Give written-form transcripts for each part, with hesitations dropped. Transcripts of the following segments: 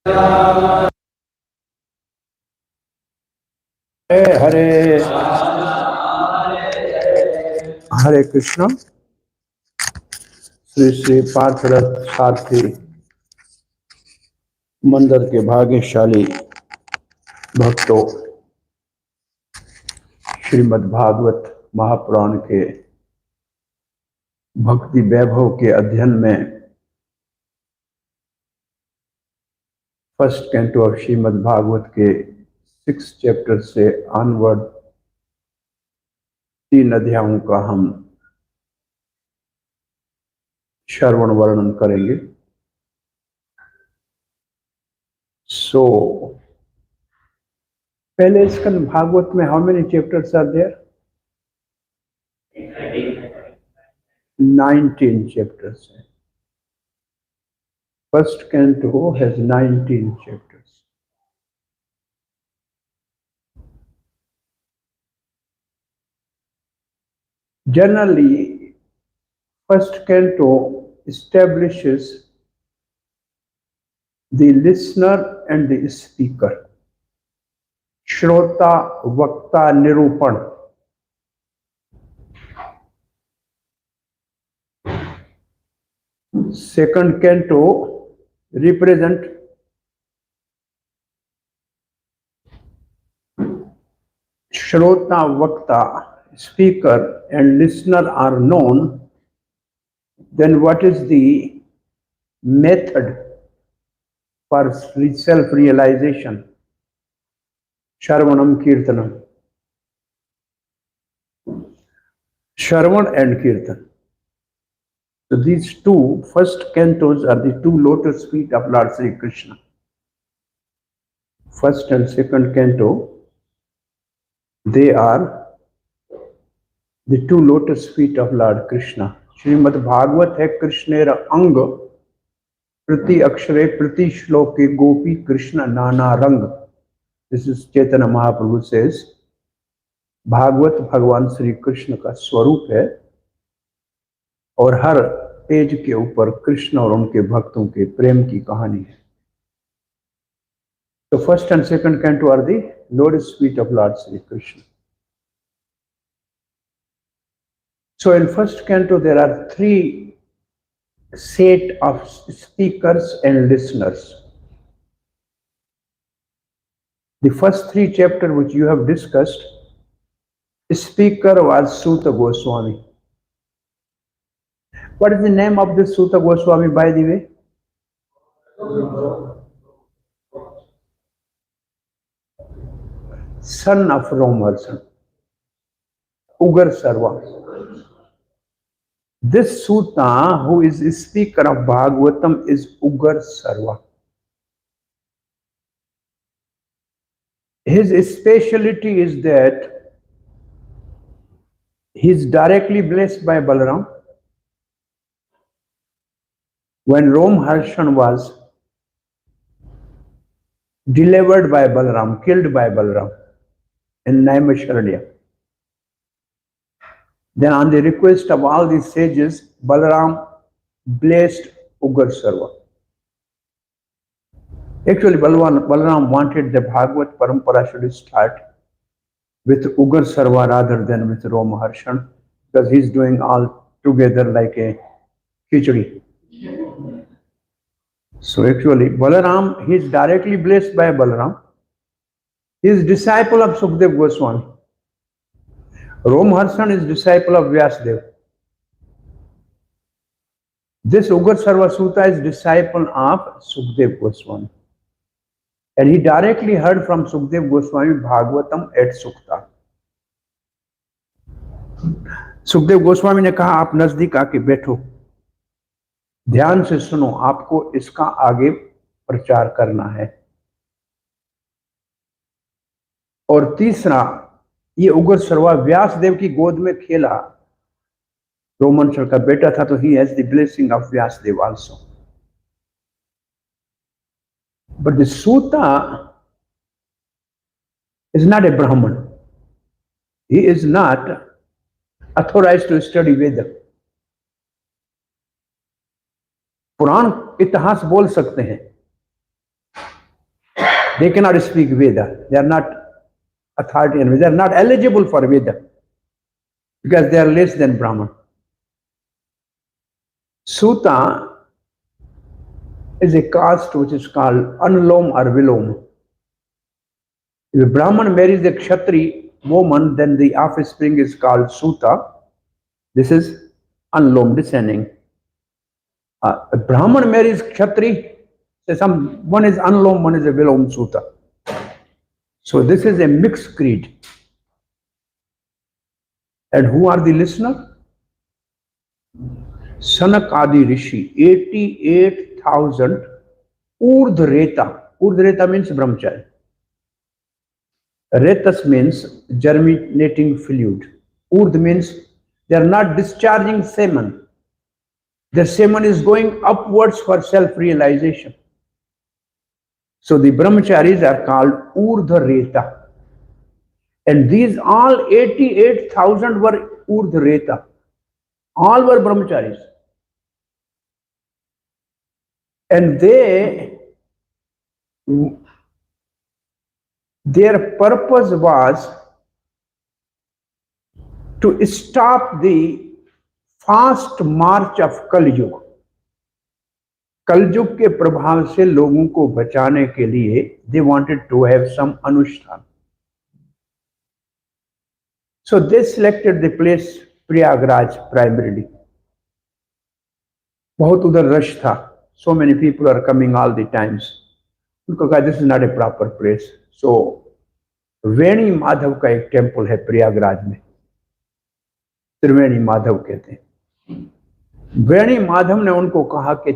हरे हरे कृष्ण। श्री श्री पार्थरथ सारथी मंदिर के भाग्यशाली भक्तों, श्रीमद् भागवत महापुराण के भक्ति वैभव के अध्ययन में first canto of Shrimad Bhagavat के 6 चैप्टर से ऑनवर्ड 3 अध्यायों का हम श्रवण वर्णन करेंगे। पहले स्कंद भागवत में how many chapters are there? 19 chapters. First canto has 19 chapters. Generally, first canto establishes the listener and the speaker. Shrota, Vakta, Nirupan. Second canto represent Shrota, Vakta, speaker and listener are known. Then what is the method for self-realization? Shravanam Kirtanam. Shravan and Kirtan. So these two first cantos are the two lotus feet of Lord Sri Krishna. First and second canto, they are the two lotus feet of Lord Krishna. Shrimad Bhagavat है कृष्णेर अंग, प्रति अक्षरे प्रति श्लोके गोपी कृष्ण नाना रंग. This is Chaitanya Mahaprabhu says, Bhagavat भगवान श्री कृष्ण का स्वरूप है और हर पेज के ऊपर कृष्ण और उनके भक्तों के प्रेम की कहानी है. तो first and second canto are the lotus feet of Lord Shri Krishna. So in first canto there are 3 set of speakers and listeners. The first 3 chapters which you have discussed, speaker was Suta Goswami. What is the name of this Suta Goswami, by the way? Son of Romerson, Ugar Sarva. This Suta, who is speaker of Bhagavatam, is Ugar Sarva. His speciality is that he is directly blessed by Balaram. When Romharshan was delivered by Balaram, killed by Balaram in Naimisharanya, then on the request of all these sages, Balaram blessed Ugar Sarva. Actually, Balaram wanted the Bhagavad Parampara should start with Ugar Sarva rather than with Romharshan, because he's doing all together like a khichdi. So actually, Balaram, he is directly blessed by Balaram. He is disciple of Sukdev Goswami. Romharshan is disciple of Vyasdev. This Ugar Sarva Suta is disciple of Sukdev Goswami. And he directly heard from Sukdev Goswami Bhagavatam at Sukta. Sukhdev Goswami ने कहा, आप नजदीक आके बैठो, ध्यान से सुनो, आपको इसका आगे प्रचार करना है. और तीसरा, ये उगर सर्वा व्यासदेव की गोद में खेला. रोमनशर का बेटा था, तो he has the blessing of Vyasadev also. But the Suta is not a Brahmin. He is not authorized to study Veda. पुराण इतिहास बोल सकते हैं, They cannot speak Veda. They are not authority and they are not eligible for Veda because they are less than Brahman. Suta is a caste which is called Anulom or Vilom. If a Brahman marries a Kshatri woman, then the offspring is called Suta. This is Anulom, descending. A Brahman marries Kshatri, so one is Anulom, one is a Vilom Suta. So this is a mixed creed. And who are the listeners? Sanak Adi Rishi, 88,000 Urdhreta. Urdhreta means brahmachari. Retas means germinating fluid. Urd means they are not discharging semen. The semen is going upwards for self-realization. So the brahmacharis are called Urdhreta. And these all 88,000 were Urdhreta. All were brahmacharis. And their purpose was to stop the fast march of Kali Yuga. कलयुग के प्रभाव से लोगों को बचाने के लिए they wanted to have some अनुष्ठान. So they selected the place Prayagraj primarily. बहुत उधर रश था. So many people are coming all the times. उनको कहा this is not a proper place. So वेणी माधव का एक टेम्पल है प्रयागराज में, त्रिवेणी माधव कहते हैं. वेणी माधव ने उनको कहा कि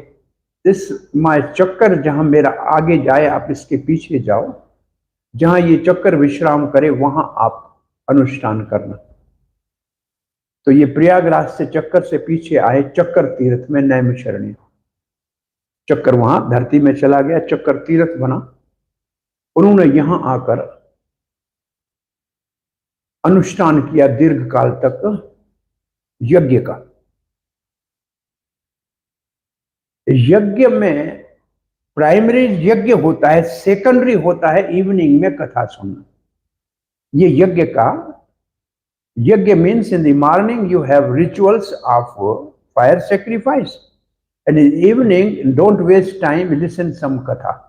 दिस माय चक्कर जहां मेरा आगे जाए आप इसके पीछे जाओ, जहां ये चक्कर विश्राम करे वहां आप अनुष्ठान करना. तो ये प्रयागराज से चक्कर से पीछे आए चक्कर तीर्थ में नैमिषारण्य. चक्कर वहां धरती में चला गया, चक्कर तीर्थ बना. उन्होंने यहां आकर अनुष्ठान किया दीर्घ काल तक यज्ञ का. यज्ञ में प्राइमरी यज्ञ होता है, सेकेंडरी होता है इवनिंग में कथा सुनना. ये यज्ञ का yajna means in the morning you have rituals of fire sacrifice and in evening don't waste time, listen some katha.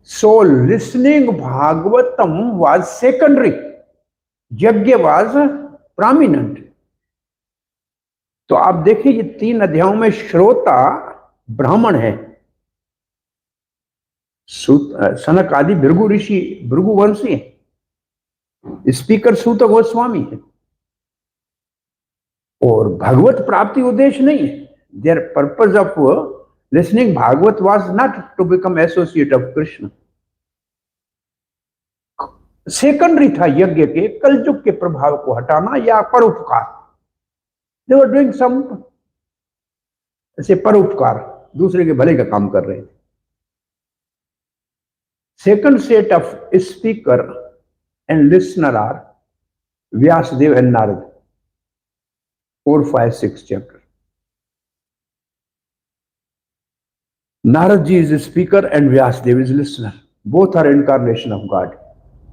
So listening Bhagavatam was secondary. Yajna was prominent. तो आप देखिए ये 3 अध्यायों में श्रोता ब्राह्मण है. सनक आदि भृगु ऋषि भृगुवंशी है. स्पीकर सूत गोस्वामी है. और भगवत प्राप्ति उद्देश्य नहीं है. There purpose of listening Bhagavat was not to become associate of Krishna. Secondary था यज्ञ के कलयुग के प्रभाव को हटाना या परोपकार. They were doing some ऐसे परोपकार, दूसरे के भले का काम कर रहे थे. Second set of speaker and listener are Vyasadev and Narad. 4, 5, 6 chapter. Narad ji is a speaker and Vyasdev is listener. Both are incarnation of God.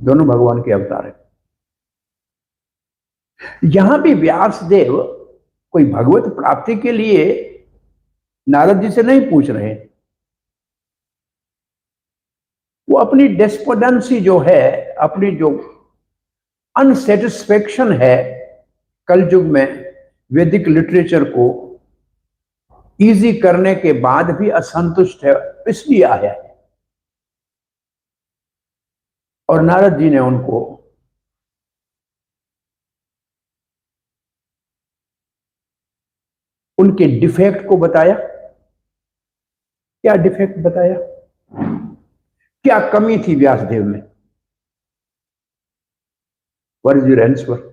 दोनों भगवान के अवतार हैं. यहां भी व्यासदेव कोई भगवत प्राप्ति के लिए नारद जी से नहीं पूछ रहे हैं. वो अपनी डेस्पोडेंसी जो है, अपनी जो अनसेटिस्फेक्शन है कलयुग में वैदिक लिटरेचर को इजी करने के बाद भी असंतुष्ट है, इसलिए आया है. और नारद जी ने उनको उनके डिफेक्ट को बताया. क्या डिफेक्ट बताया, क्या कमी थी व्यासदेव में? What is your answer?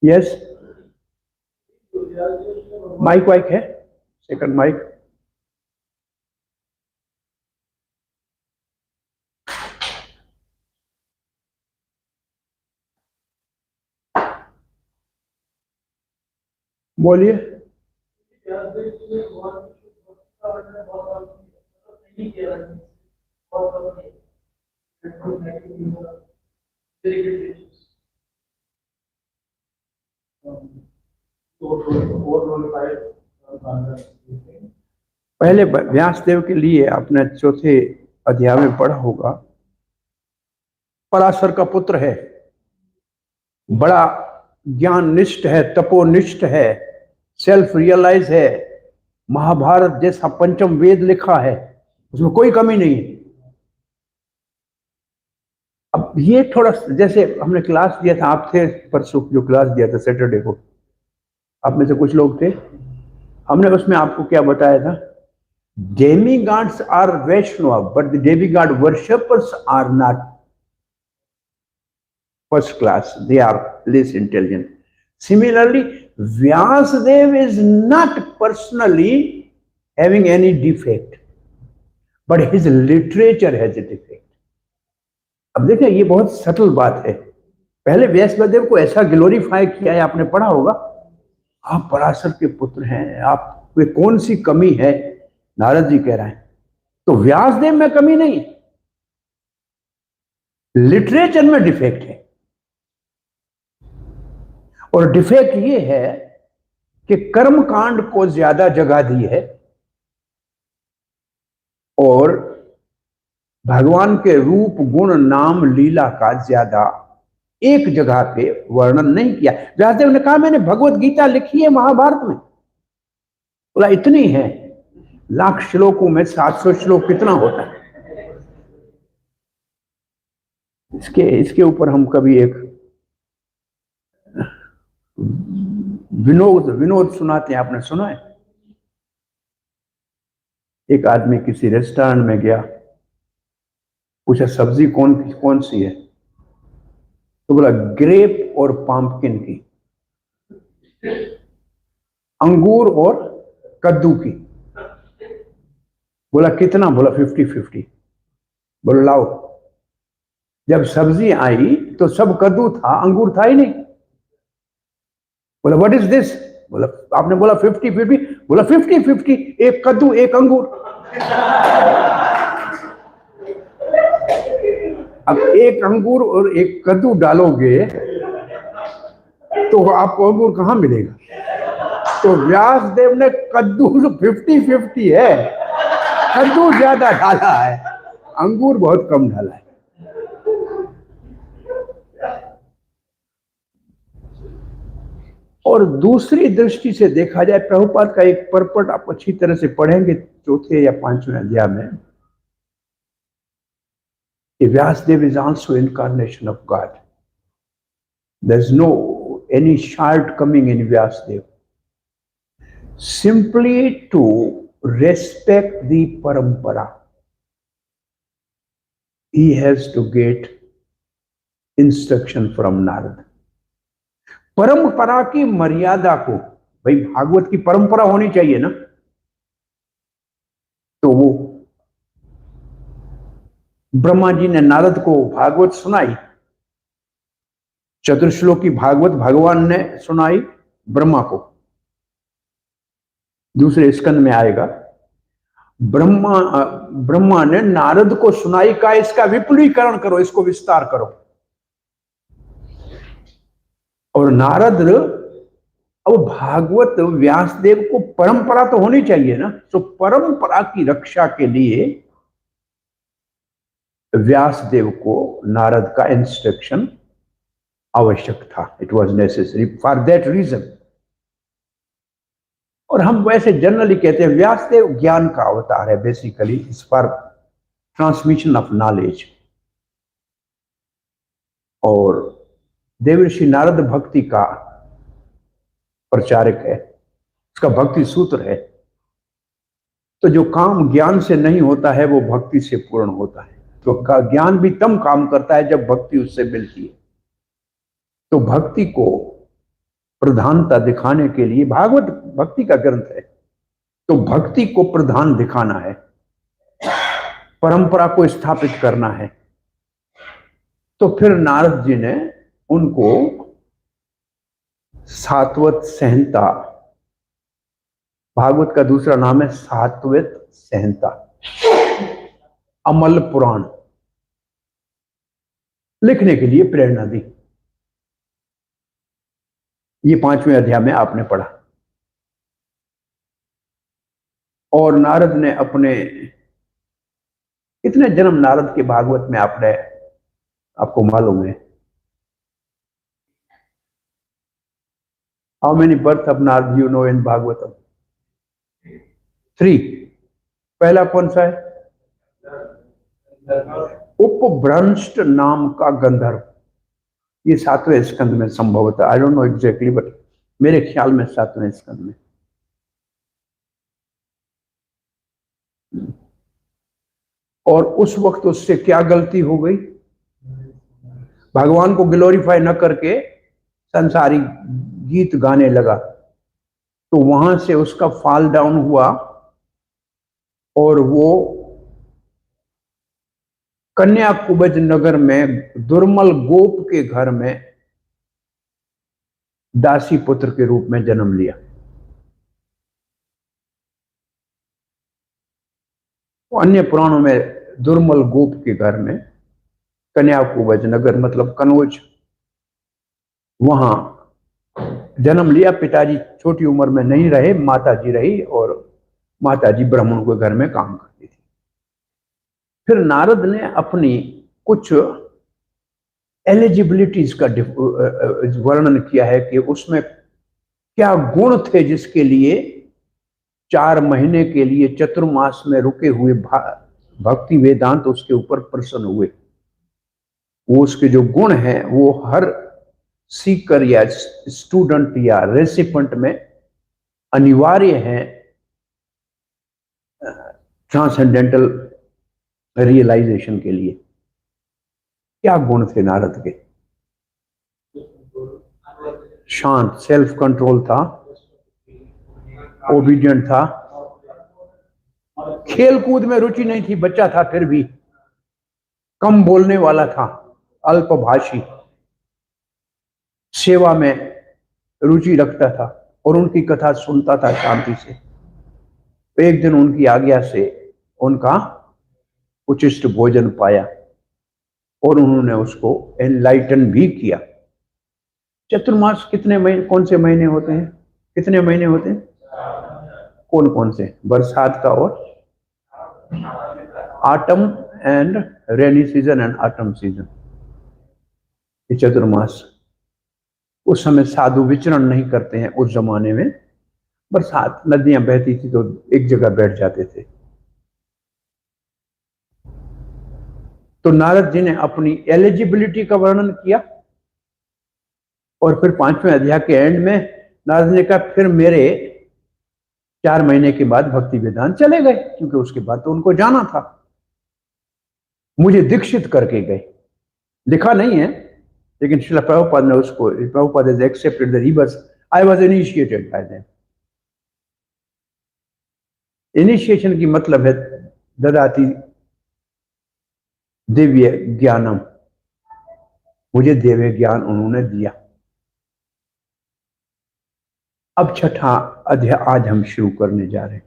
Yes, mike वाइक है, सेकंड माइक. बोलिए. पहले व्यासदेव के लिए आपने चौथे अध्याय में पढ़ा होगा, पराशर का पुत्र है, बड़ा ज्ञान निष्ठ है, तपोनिष्ठ है, सेल्फ रियलाइज है, महाभारत जैसा पंचम वेद लिखा है, उसमें कोई कमी नहीं है। अब ये थोड़ा, जैसे हमने क्लास दिया था, आप थे परसों जो क्लास दिया था सैटरडे को, आप में से कुछ लोग थे, हमने उसमें आपको क्या बताया था, demigods are Vaishnava, but the demigod worshippers are not first class, they are less intelligent. Similarly, Vyasadev is not personally having any defect, but his literature has a defect. अब देखिए ये बहुत सटल बात है। पहले व्यासदेव को ऐसा ग्लोरीफाई किया है, आपने पढ़ा होगा, आप पराशर के पुत्र हैं, आप में कौन सी कमी है, नारद जी कह रहे हैं। तो व्यासदेव में कमी नहीं, लिटरेचर में डिफेक्ट है। और डिफेक्ट ये है कि कर्म कांड को ज्यादा जगह दी है और भगवान के रूप गुण नाम लीला का ज्यादा एक जगह पे वर्णन नहीं किया। व्यासदेव ने कहा मैंने भगवत गीता लिखी है महाभारत में, बोला इतनी है, लाख श्लोकों में 700 श्लोक कितना होता है। इसके ऊपर हम कभी एक विनोद सुनाते हैं, आपने सुना है? एक आदमी किसी रेस्टोरेंट में गया, पूछा सब्जी कौन सी है, तो बोला ग्रेप और पंपकिन की, अंगूर और कद्दू की। बोला कितना? बोला 50-50। बोला लाओ। जब सब्जी आई तो सब कद्दू था, अंगूर था ही नहीं। बोला व्हाट इज दिस? बोला आपने बोला 50-50। बोला 50-50, एक कद्दू एक अंगूर। अब एक अंगूर और एक कद्दू डालोगे तो आपको अंगूर कहां मिलेगा? तो व्यासदेव ने कद्दू 50-50 है, कद्दू ज्यादा डाला है, अंगूर बहुत कम डाला है। और दूसरी दृष्टि से देखा जाए, प्रभुपाद का एक परपट आप अच्छी तरह से पढ़ेंगे चौथे या पांचवें अध्याय में, Vyasadev is also incarnation of God. There is no any shortcoming in Vyasadev, simply to respect the parampara, he has to get instruction from Narad. परंपरा की मर्यादा को, भाई भागवत की परंपरा होनी चाहिए ना, तो वो ब्रह्मा जी ने नारद को भागवत सुनाई, चतुर्श्लोकी भागवत भगवान ने सुनाई ब्रह्मा को, दूसरे स्कंद में आएगा। ब्रह्मा ने नारद को सुनाई का इसका विपुलीकरण करो, इसको विस्तार करो। और नारद, अब भागवत व्यासदेव को परंपरा तो होनी चाहिए ना, तो परंपरा की रक्षा के लिए व्यासदेव को नारद का इंस्ट्रक्शन आवश्यक था। It was necessary for that reason. और हम वैसे जनरली कहते हैं व्यासदेव ज्ञान का अवतार है, basically it's for transmission of knowledge. और देवर्षि नारद भक्ति का प्रचारक है, उसका भक्ति सूत्र है। तो जो काम ज्ञान से नहीं होता है वो भक्ति से पूर्ण होता है। तो ज्ञान भी तब काम करता है जब भक्ति उससे मिलती है। तो भक्ति को प्रधानता दिखाने के लिए, भागवत भक्ति का ग्रंथ है, तो भक्ति को प्रधान दिखाना है, परंपरा को स्थापित करना है। तो फिर नारद जी ने उनको सात्वत संहिता, भागवत का दूसरा नाम है सात्वत संहिता, अमल पुराण लिखने के लिए प्रेरणा दी। ये 5वें अध्याय में आपने पढ़ा। और नारद ने अपने कितने जन्म नारद के भागवत में आपको मालूम है? How many birth of Narad you know इन भागवतम? 3। पहला कौन सा है? उपभ्रंष्ट नाम का गंधर्व। ये 7वें स्कंद में संभवतः, I don't know exactly, but मेरे ख्याल में 7वें स्कंद में। और उस वक्त उससे क्या गलती हो गई? भगवान को ग्लोरीफाई न करके संसारी गीत गाने लगा, तो वहां से उसका फॉल डाउन हुआ और वो कन्या कुब्ज नगर में दुर्मल गोप के घर में दासी पुत्र के रूप में जन्म लिया। अन्य पुराणों में दुर्मल गोप के घर में, कन्या कुब्ज नगर मतलब कनौज, वहां जन्म लिया। पिताजी छोटी उम्र में नहीं रहे, माताजी रही, और माताजी ब्राह्मण के घर में काम करती थी। फिर नारद ने अपनी कुछ एलिजिबिलिटीज का वर्णन किया है कि उसमें क्या गुण थे जिसके लिए 4 महीने के लिए चतुर्मास में रुके हुए भक्ति वेदांत उसके ऊपर प्रसन्न हुए। वो उसके जो गुण हैं वो हर सीकर या स्टूडेंट या रेसिपेंट में अनिवार्य हैं ट्रांसेंडेंटल रियलाइजेशन के लिए। क्या गुण थे नारद के? शांत, सेल्फ कंट्रोल था, ओबीडियंट था, खेल कूद में रुचि नहीं थी, बच्चा था फिर भी, कम बोलने वाला था, अल्पभाषी, सेवा में रुचि रखता था और उनकी कथा सुनता था शांति से। एक दिन उनकी आज्ञा से उनका उचिष्ट भोजन पाया और उन्होंने उसको एनलाइटन भी किया। चतुर्मास कितने महीने, कौन से महीने होते हैं? कितने महीने होते हैं? कौन कौन से? बरसात का और autumn and rainy season and autumn season, ये चतुर्मास। उस समय साधु विचरण नहीं करते हैं। उस जमाने में बरसात, नदियां बहती थी तो एक जगह बैठ जाते थे। तो नारद जी ने अपनी एलिजिबिलिटी का वर्णन किया और फिर 5वें अध्याय के एंड में नारद ने कहा फिर मेरे 4 महीने के बाद भक्ति वेदांत चले गए, क्योंकि उसके बाद तो उनको जाना था। मुझे दीक्षित करके गए। लिखा नहीं है, लेकिन श्रील प्रभुपाद ने उसको, Prabhupada has accepted that he was, I was initiated by them. Initiation की मतलब है ददाति दिव्य ज्ञानम, मुझे दिव्य ज्ञान उन्होंने दिया। अब 6ठा अध्याय आज हम शुरू करने जा रहे हैं।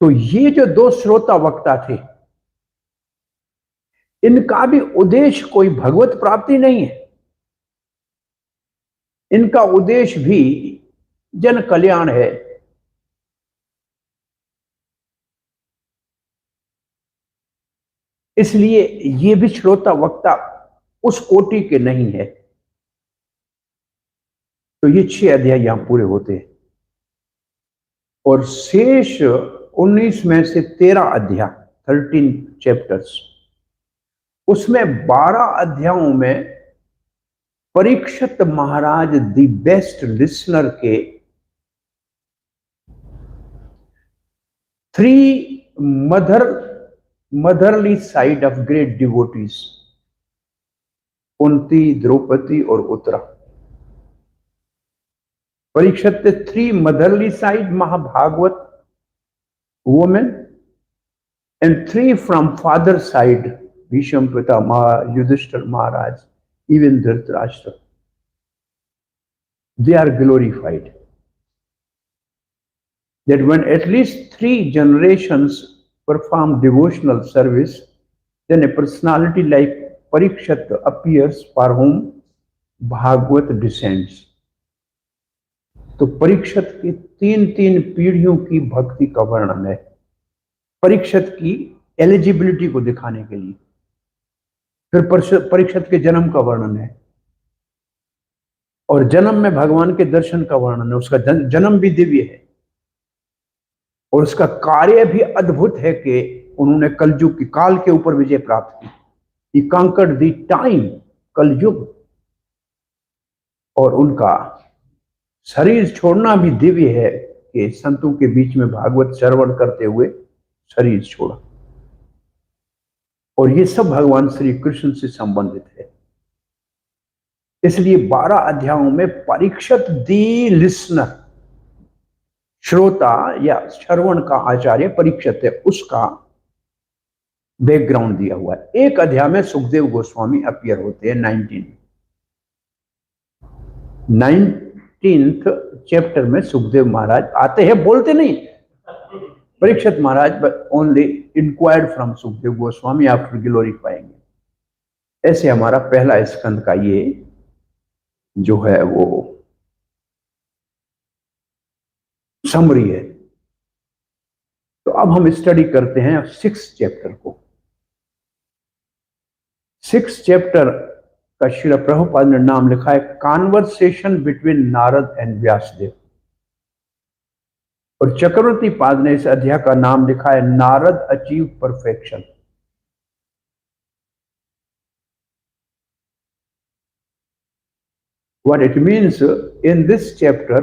तो ये जो 2 श्रोता वक्ता थे, इनका भी उद्देश्य कोई भगवत प्राप्ति नहीं है। इनका उद्देश्य भी जन कल्याण है। इसलिए ये भी श्रोता वक्ता उस कोटि के नहीं है। तो ये 6 अध्याय यहां पूरे होते हैं और शेष 19 में से 13 अध्याय, 13 चैप्टर्स, उसमें 12 अध्यायों में Parikshit Maharaj the best listener के 3 motherly side of great devotees, Kunti, Draupadi और Uttara. Parikshit 3 motherly side Mahabhagavata women and 3 from father side, Bhisham Pitama, Yudhishthir Maharaj, even Dhritarashtra. They are glorified. That when at least 3 generations perform devotional service, then a personality like Parikshit appears for whom Bhagavad descends. तो परीक्षित की तीन तीन पीढ़ियों की भक्ति का वर्णन है, परीक्षित की एलिजिबिलिटी को दिखाने के लिए। फिर परीक्षित के जन्म का वर्णन है, और जन्म में भगवान के दर्शन का वर्णन है। उसका जन्म भी दिव्य है और उसका कार्य भी अद्भुत है कि उन्होंने कलयुग की काल के ऊपर विजय प्राप्त की। He conquered the time, कलयुग। और उनका शरीर छोड़ना भी दिव्य है कि संतों के बीच में भागवत श्रवण करते हुए शरीर छोड़ा। और ये सब भगवान श्री कृष्ण से संबंधित है। इसलिए 12 अध्यायों में परीक्षित दी लिसनर, श्रोता या श्रवण का आचार्य परीक्षित है, उसका बैकग्राउंड दिया हुआ है। एक अध्याय में सुखदेव गोस्वामी अपीयर होते हैं 19th चैप्टर में सुखदेव महाराज आते हैं, बोलते नहीं। Parikshit Maharaj only inquired from Sukhdev Goswami after glorifying. ऐसे हमारा पहला स्कंद का ये जो है वो समरी है। तो अब हम स्टडी करते हैं 6th चैप्टर को। 6th चैप्टर का श्रील प्रभुपाद ने नाम लिखा है conversation between Narad and Vyasadev, और चक्रवर्ती पाद ने इस अध्याय का नाम लिखा है Narad achieve perfection. What it means, in this chapter,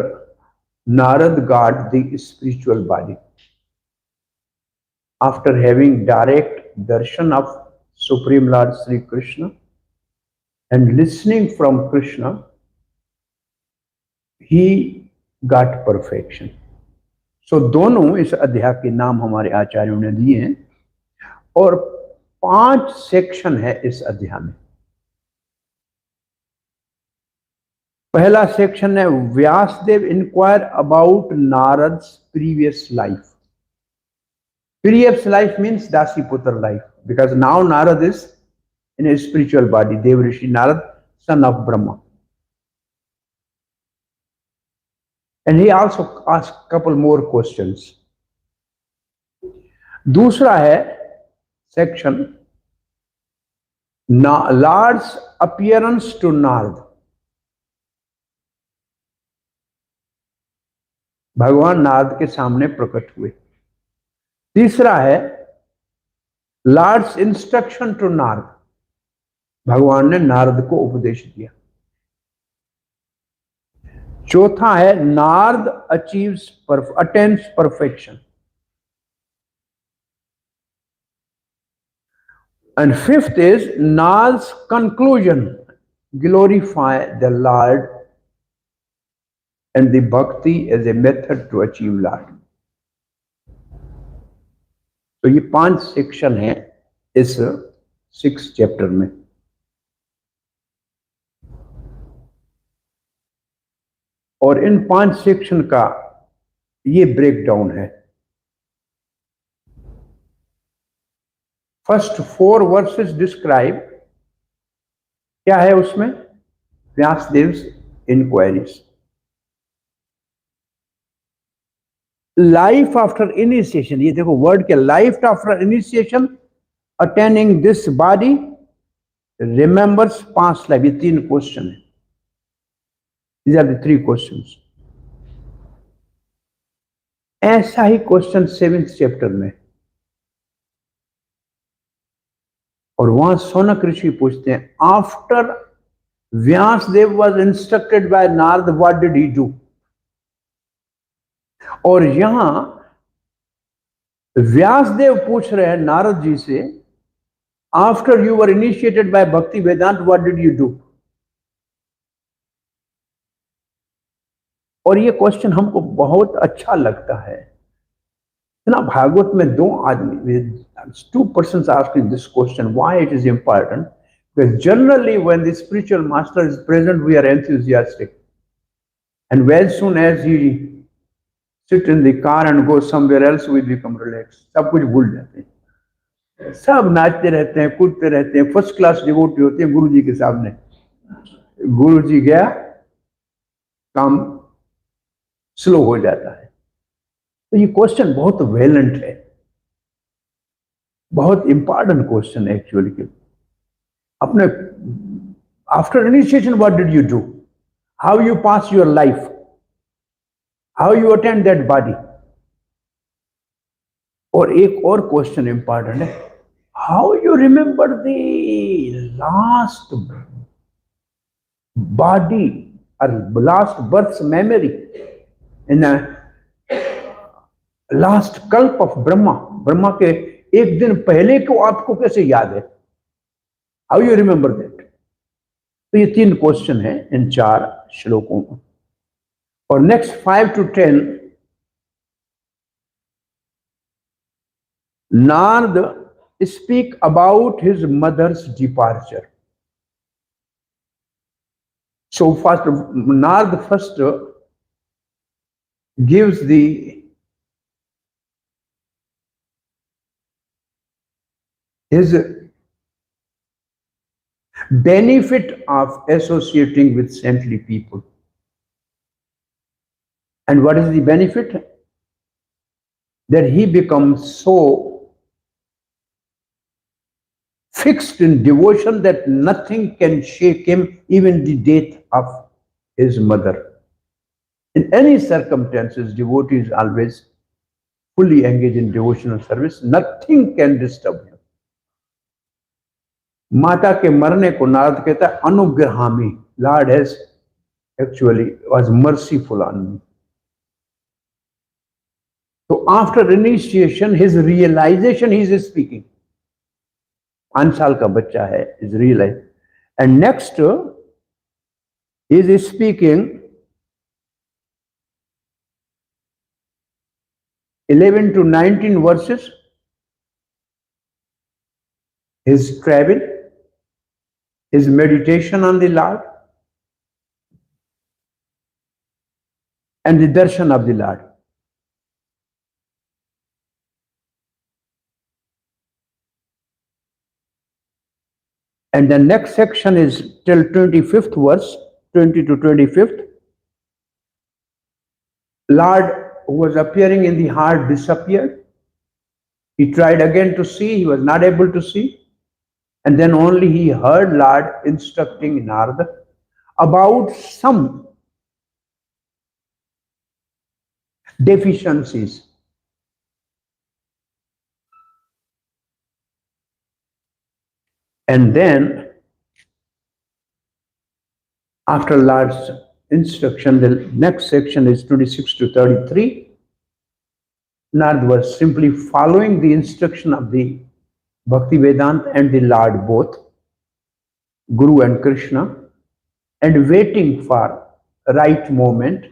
Narad got the spiritual body. After having direct darshan of Supreme Lord Sri Krishna and listening from Krishna, he got perfection. So दोनों इस अध्याय के नाम हमारे आचार्यों ने दिए हैं, और 5 सेक्शन है इस अध्याय में। पहला सेक्शन है Vyasadev inquire about Narad's previous life. Previous life means दासी पुत्र life, because now Narad is in a spiritual body, Dev Rishi Narad son of Brahma. And he also asked couple more questions. दूसरा है section Lord's appearance to Narad. भगवान नारद के सामने प्रकट हुए। तीसरा है लॉर्ड्स इंस्ट्रक्शन टू नारद, भगवान ने नारद को उपदेश दिया। चौथा है Narad attains perfection. And fifth is Narad's conclusion, glorify the Lord and the bhakti as a method to achieve Lord. तो ये 5 सेक्शन है इस 6th चैप्टर में। और इन 5 सेक्शन का ये ब्रेकडाउन है। फर्स्ट 4 वर्सेस डिस्क्राइब, क्या है उसमें, Vyasadev inquiries. Life after initiation, ये देखो वर्ड क्या, life after initiation, attaining this body, remembers past life. ये 3 क्वेश्चन है। These are the 3 questions. ऐसा ही क्वेश्चन 7th चैप्टर में, और वहां सौनक ऋषि पूछते हैं after Vyasadev was instructed by Narad what did he do. और यहां व्यासदेव पूछ रहे हैं नारद जी से after you were initiated by Bhakti Vedanta what did you do. और ये क्वेश्चन हमको बहुत अच्छा लगता है ना। भागवत में 2 आदमी, 2 persons asking this question, why it is important, because generally when the spiritual master is present we are enthusiastic, and as soon as he sit in the car and go somewhere else, we become relaxed. सब कुछ भूल जाते हैं, सब नाचते रहते हैं, कूदते रहते हैं, फर्स्ट क्लास डिवोटी होते हैं गुरु जी के सामने. गुरु जी गया, काम स्लो हो जाता है. तो ये क्वेश्चन बहुत वेलेंट है, बहुत इंपॉर्टेंट क्वेश्चन है एक्चुअली. अपने after initiation what did you do, how you pass your life, how you attend that body. और एक और क्वेश्चन इंपॉर्टेंट है, how you remember the last body और last birth memory in last kalpa of Brahma. Brahma के एक दिन पहले को आपको कैसे याद है, हाउ यू रिमेंबर दैट. तो ये 3 क्वेश्चन है इन 4 श्लोकों में. और next 5 to 10 Narad speak about his mother's departure. So first, Narad first gives his benefit of associating with saintly people. And what is the benefit? That he becomes so fixed in devotion that nothing can shake him, even the death of his mother. In any circumstances, devotee is always fully engaged in devotional service. Nothing can disturb him. माता के मरने को नारद कहता है अनुग्रहामी. Lord has actually was merciful on me. So after initiation, his realization, he is speaking. 5 साल का बच्चा है, is realized. And next, he is speaking 11 to 19 verses. His travel, his meditation on the Lord, and the darshan of the Lord. And the next section is till 25th verse, 20 to 25th. Lord who was appearing in the heart disappeared. He tried again to see, he was not able to see. And then only he heard Lord instructing Narada about some deficiencies. And then, after Lord's instruction, the next section is 26 to 33. Narada was simply following the instruction of the Bhakti Vedanta and the Lord both, Guru and Krishna, and waiting for right moment.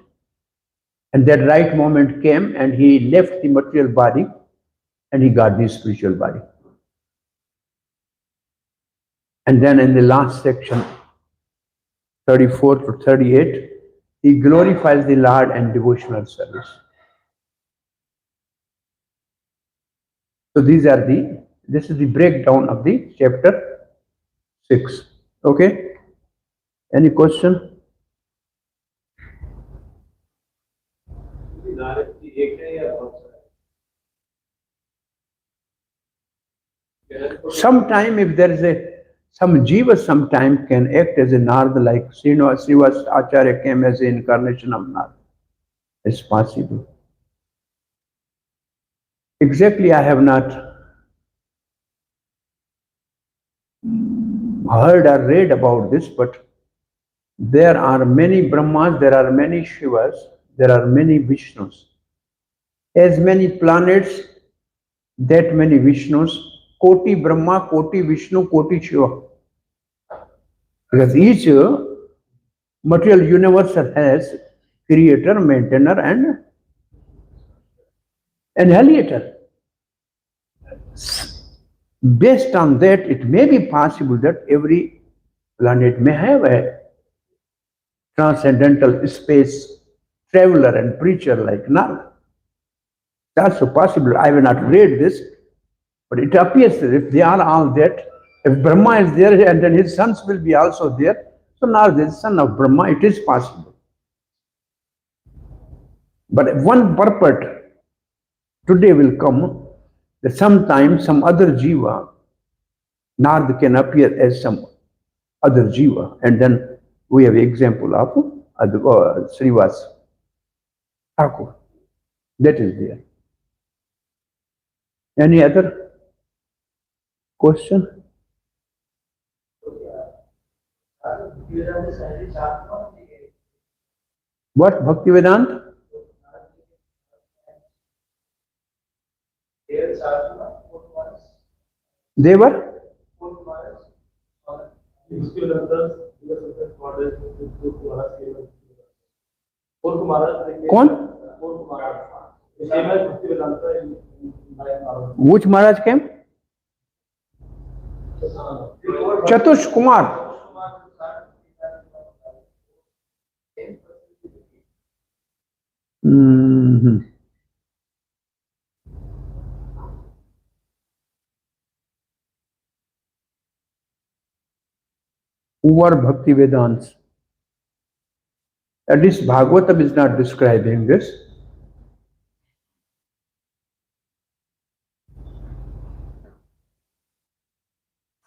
And that right moment came and he left the material body and he got the spiritual body. And then in the last section, 34 to 38, he glorifies the Lord and devotional service. So this is the breakdown of the chapter 6. Okay? Any question? Sometime if there is some jiva sometime can act as a Narada, like Srivas Acharya came as an incarnation of Narada. It's possible. Exactly, I have not heard or read about this, but there are many Brahmas, there are many Shivas, there are many Vishnus. As many planets, that many Vishnus, Koti Brahma, Koti Vishnu, Koti Shiva. Because each material universe has creator, maintainer, and annihilator. Based on that, it may be possible that every planet may have a transcendental space traveler and preacher like Narada. That's so possible. I will not read this, but it appears that if they are all that, if Brahma is there and then his sons will be also there, so now the son of Brahma, it is possible. But one purport today will come that sometimes some other jiva, Nard can appear as some other jiva, and then we have example of Srivas Thakur. That is there. Any other question? What Bhakti Vedanta? They were? कौन? Which Maharaj came? Chatush Kumar. Who are Bhakti Vedants? At least Bhagavatam is not describing this.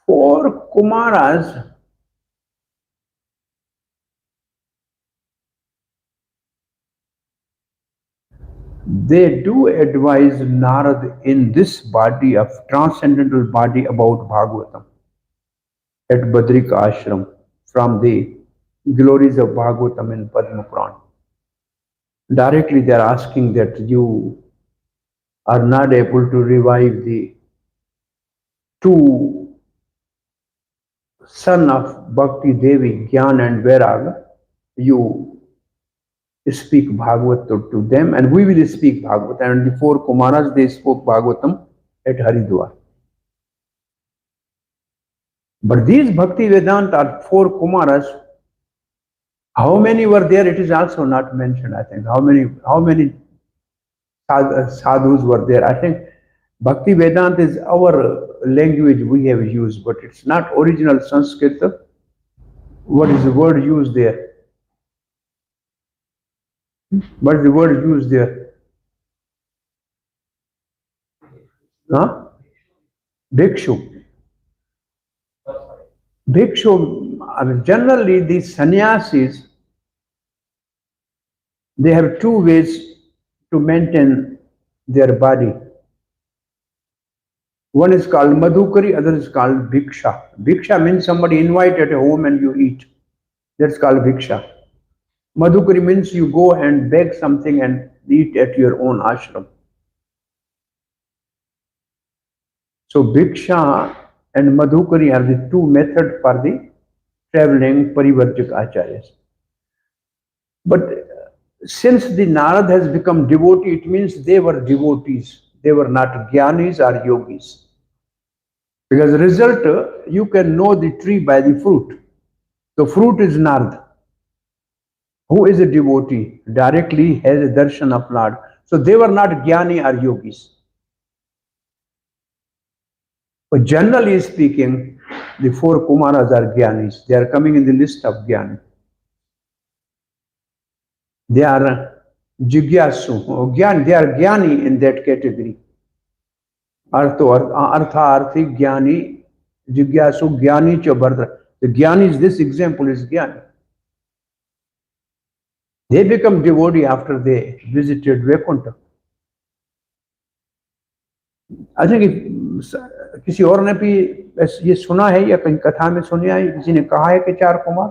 Four Kumaras they do advise Narad in this body of transcendental body about Bhagavatam at Badrika Ashram from the glories of Bhagavatam in Padma Puran. Directly they are asking that you are not able to revive the two son of Bhakti Devi, Gyaan and Vairag. You speak Bhagavatam to them and we will speak Bhagavatam. And the four Kumaras, they spoke Bhagavatam at Haridwar. But these Bhakti Vedanta are four Kumaras. How many were there? It is also not mentioned, I think. How many sadhus were there? I think Bhakti Vedanta is our language we have used, but it's not original Sanskrit. What is the word used there? What is the word used there? Huh? Bhikshu. Bhikshu, generally these sannyasis, they have two ways to maintain their body. One is called madhukari, other is called bhiksha. Bhiksha means somebody invite at a home and you eat. That's called bhiksha. Madhukari means you go and beg something and eat at your own ashram. So bhiksha and madhukari are the two methods for the traveling parivarjak acharyas. But since the Narad has become devotee, it means they were devotees. They were not jnanis or yogis. Because the result, you can know the tree by the fruit. The fruit is Narad, who is a devotee, directly has a darshan of Lord. So they were not jnani or yogis. But generally speaking, the four Kumaras are jnanis. They are coming in the list of jnani. They are jigyasu, or gyan, they are jnani in that category. Artha, arthi, jnani, jigyasu, jnani cha bharta. The jnani is, this example is jnani. They become devotee after they visited Vaikuntha. I think if किसी और ने भी ये सुना है या कहीं कथा में सुना है, किसी ने कहा है कि चार Kumar?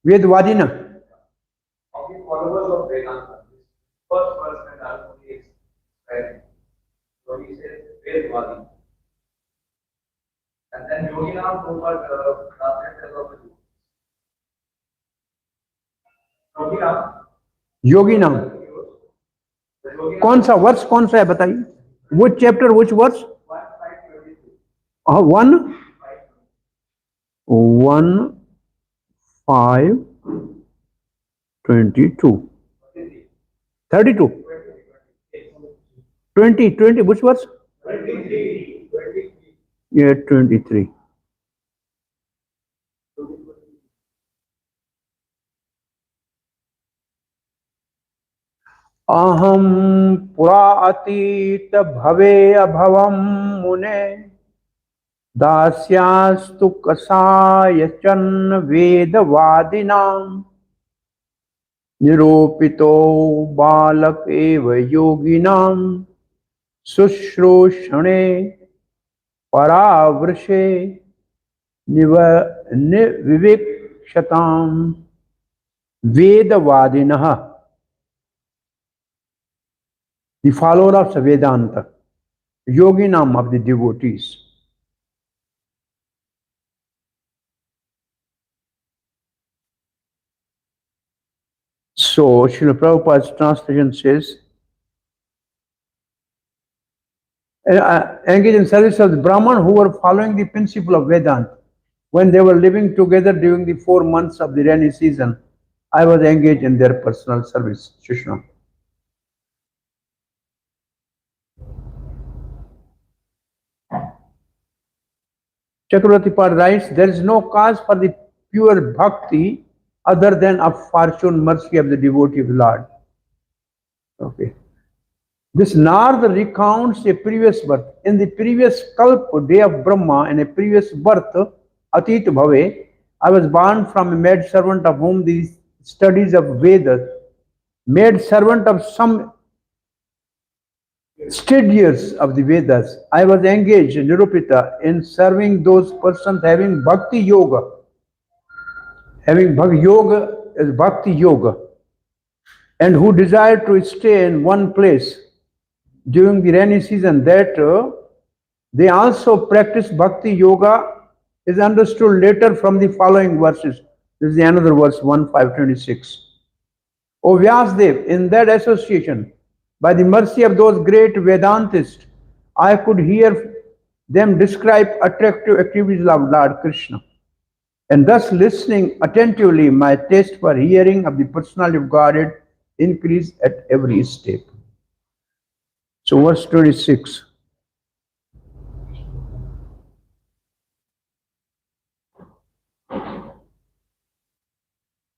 वेदवादिना and then Yoginam who was translated as योगिनाम कौन सा वर्ष कौन सा है बताइए? Which chapter, which verse? 1 1, 5, 22. 32. 20, which verse? 23. Yeah, 23. अहम पुरा अतीत भवे अभवम मुने दास्यास्तु कसाय चन्न वेदवादिनां निरूपितो बालक एव योगिनां शुश्रूषणे परावृषे निविवेक्षताम् वेदवादिनः, the followers of Vedanta, yoginam of the devotees. So Srila Prabhupada's translation says, engaged in service of the Brahman who were following the principle of Vedanta. When they were living together during the 4 months of the rainy season, I was engaged in their personal service. Krishna. Chakravarti Pad writes, there is no cause for the pure bhakti other than of fortune mercy of the devotee of the Lord. Okay. This Narada recounts a previous birth. In the previous Kalpa, day of Brahma, in a previous birth, Atit Bhave, I was born from a maid servant of whom the studies of Vedas, maid servant of some studiers of the Vedas. I was engaged, Nirupita, in serving those persons having Bhakti Yoga. Having Bhakti Yoga is Bhakti Yoga, and who desire to stay in one place during the rainy season, that they also practice Bhakti Yoga is understood later from the following verses. This is another verse, 1:526. O Vyasdev, in that association, by the mercy of those great Vedantists, I could hear them describe attractive activities of Lord Krishna. And thus, listening attentively, my taste for hearing of the personality of Godhead increased at every step. So, verse 26.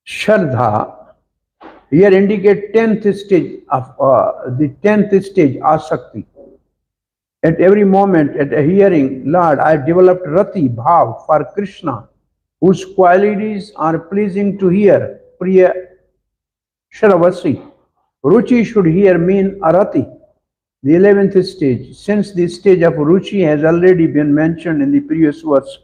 Shraddha here indicate 10th stage of the 10th stage asakti. At every moment, at a hearing, Lord, I developed rati bhav for Krishna, whose qualities are pleasing to hear. Priya Shravasi. Ruchi should here mean arati, the 11th stage, since the stage of ruchi has already been mentioned in the previous verse.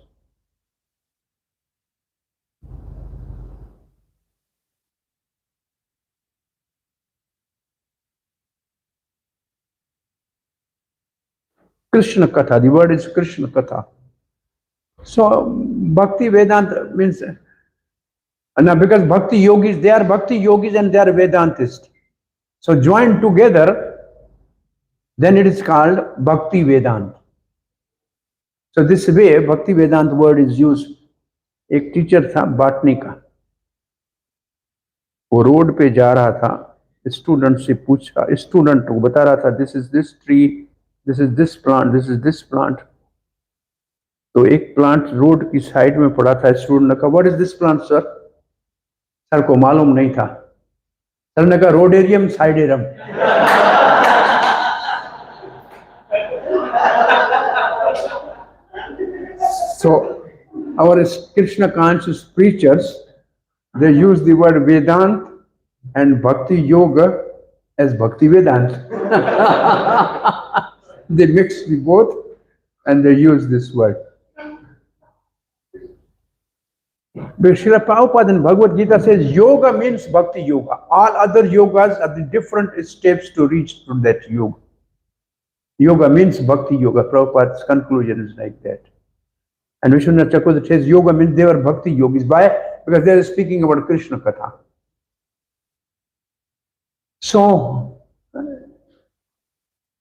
Krishna Katha, the word is Krishna Katha. So, Bhakti Vedanta means, now because Bhakti Yogis, they are Bhakti Yogis and they are Vedantists. So, joined together, then it is called Bhakti Vedanta. So, this way, Bhakti Vedanta word is used. एक teacher था botany का, वो road पे जा रहा था, student से पूछा, स्टूडेंट को बता रहा था this is this tree, this is this plant, this is this plant. तो एक प्लांट रोड की साइड में पड़ा था. स्टूडेंट ने कहा what is this plant sir? Sir को मालूम नहीं था. सर ने कहा रोडेरियम साइडेरम. So our Krishna conscious preachers, they use the word Vedant and Bhakti Yoga as Bhakti Vedant. They mix the both and they use this word. But Srila Prabhupada in Bhagavad Gita says yoga means Bhakti Yoga. All other yogas are the different steps to reach to that yoga. Yoga means Bhakti Yoga. Prabhupada's conclusion is like that. And Vishwanath Chakravarti says yoga means they were Bhakti yogis. Why? Because they are speaking about Krishna Katha. So,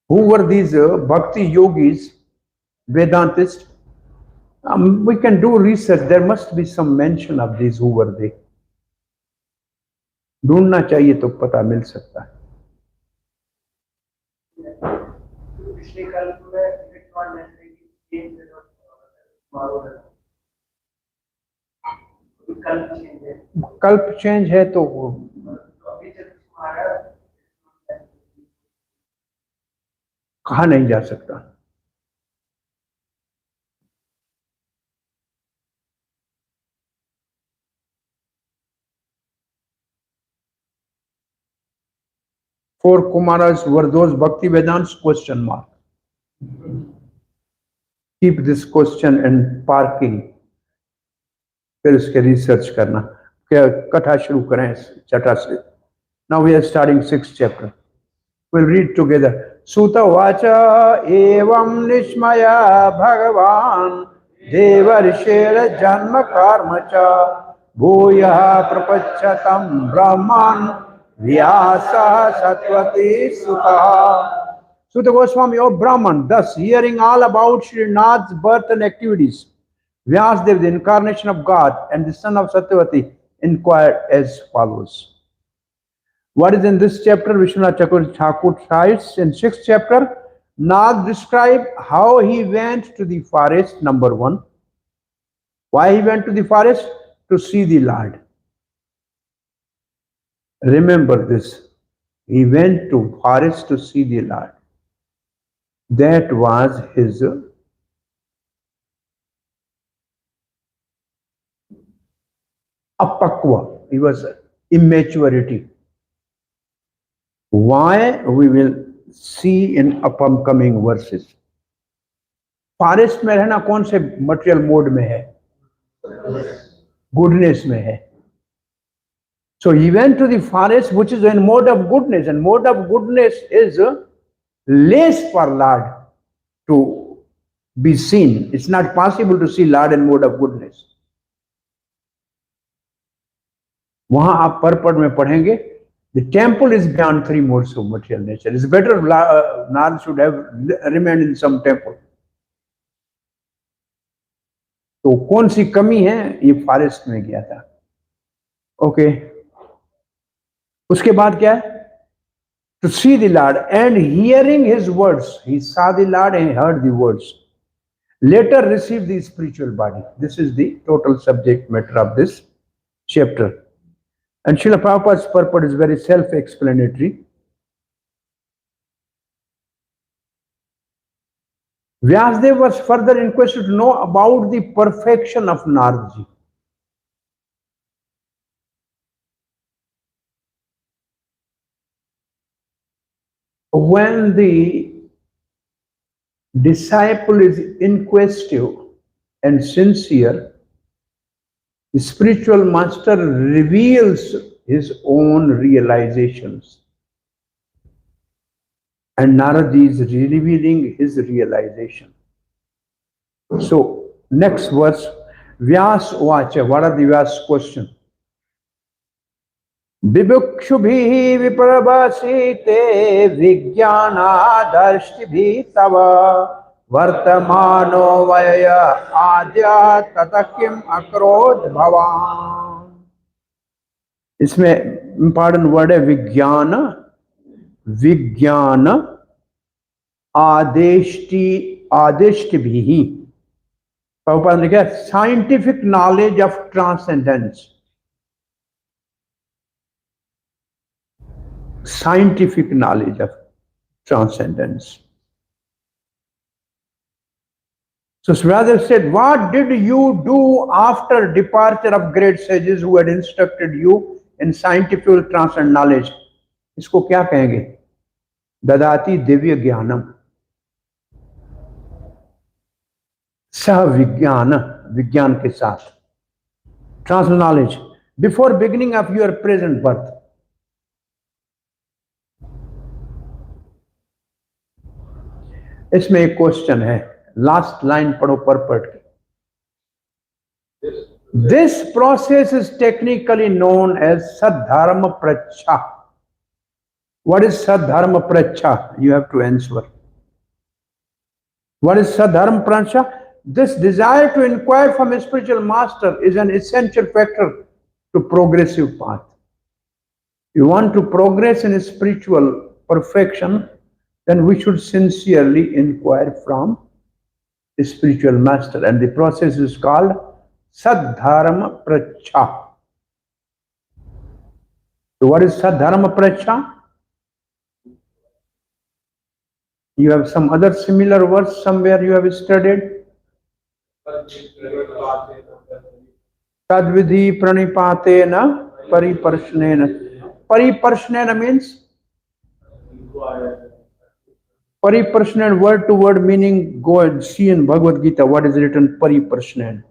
who were these Bhakti yogis, Vedantists? We can do research. There must be some mention of these. Who were they? ढूंढना चाहिए तो पता मिल सकता है. पिछले कल्प में electron change कल्प चेंज है तो कहा नहीं जा सकता. Four Kumaras were those Bhakti Vedants? Question mark. Keep this question in parking. फिर इसके रिसर्च करना. क्या कथा शुरू करें छठा से. Now we are starting 6th chapter. We'll read together. Sutta vacha evam nishmaya bhagavan devarishera janma karma cha bhuya prapachatam brahman vyasa satvati sutta. Sutta Goswami, O Brahman, thus hearing all about Sri Nath's birth and activities, Vyasadeva, the incarnation of God and the son of Satyavati, inquired as follows. What is in this chapter? Vishwanath Thakur cites in 6th chapter. Nath described how he went to the forest, number 1. Why he went to the forest? To see the Lord. Remember this. He went to forest to see the Lord. That was his apakwa. He was immaturity. Why? We will see in upcoming verses. Forest में रहना कौन से material mode में है? Goodness में है. So he went to the forest, which is in mode of goodness, and mode of goodness is less for Lord to be seen. It's not possible to see Lord in mode of goodness. वहां आप purple में पढ़ेंगे. The temple is beyond 3 modes of material nature. It's better Nard should have remained in some temple. तो कौन सी कमी है? ये forest में गया था. ओके. उसके बाद क्या है? To see the Lord and hearing his words. He saw the Lord and heard the words. Later received the spiritual body. This is the total subject matter of this chapter. And Srila Prabhupada's purport is very self-explanatory. Vyasadeva was further inquisitive to know about the perfection of Naradji. When the disciple is inquisitive and sincere, the spiritual master reveals his own realizations. And Naradji is revealing his realization. So, next verse, Vyas Vacha. What are the Vyas questions? Vibhukshubhi viprabhasite vijnanadarshibhi tava vartamano vaya adhya tatakim akrodh bhavan. इसमें important word है विज्ञान. विज्ञान आदेष्टि भी. प्रभुपाद ने लिखा scientific knowledge of transcendence. Scientific knowledge of transcendence. So rather said, what did you do after departure of great sages who had instructed you in scientific transcendent knowledge? इसको क्या कहेंगे? ददाति दिव्य ज्ञानम. सह विज्ञान, विज्ञान के साथ. Transcendent knowledge before beginning of your present birth. इसमें एक क्वेश्चन है. लास्ट लाइन पढ़ो परपट की. This process is technically known as सद्धर्म प्रच्छा. व्हाट इज सद्धर्म प्रच्छा? You have to answer. What is सद्धर्म प्रच्छा? this desire to inquire from a spiritual master is an essential factor to progressive path. You want to progress in spiritual perfection, then we should sincerely inquire from a spiritual master. And the process is called Sadharma Pracha. So what is Sadharma Pracha? You have some other similar words somewhere you have studied? Tadvidhi pranipatena pariparshnena. Pariparshnena means pariparshnena, word to word meaning. Go and see in Bhagavad Gita what is written pariparshnena.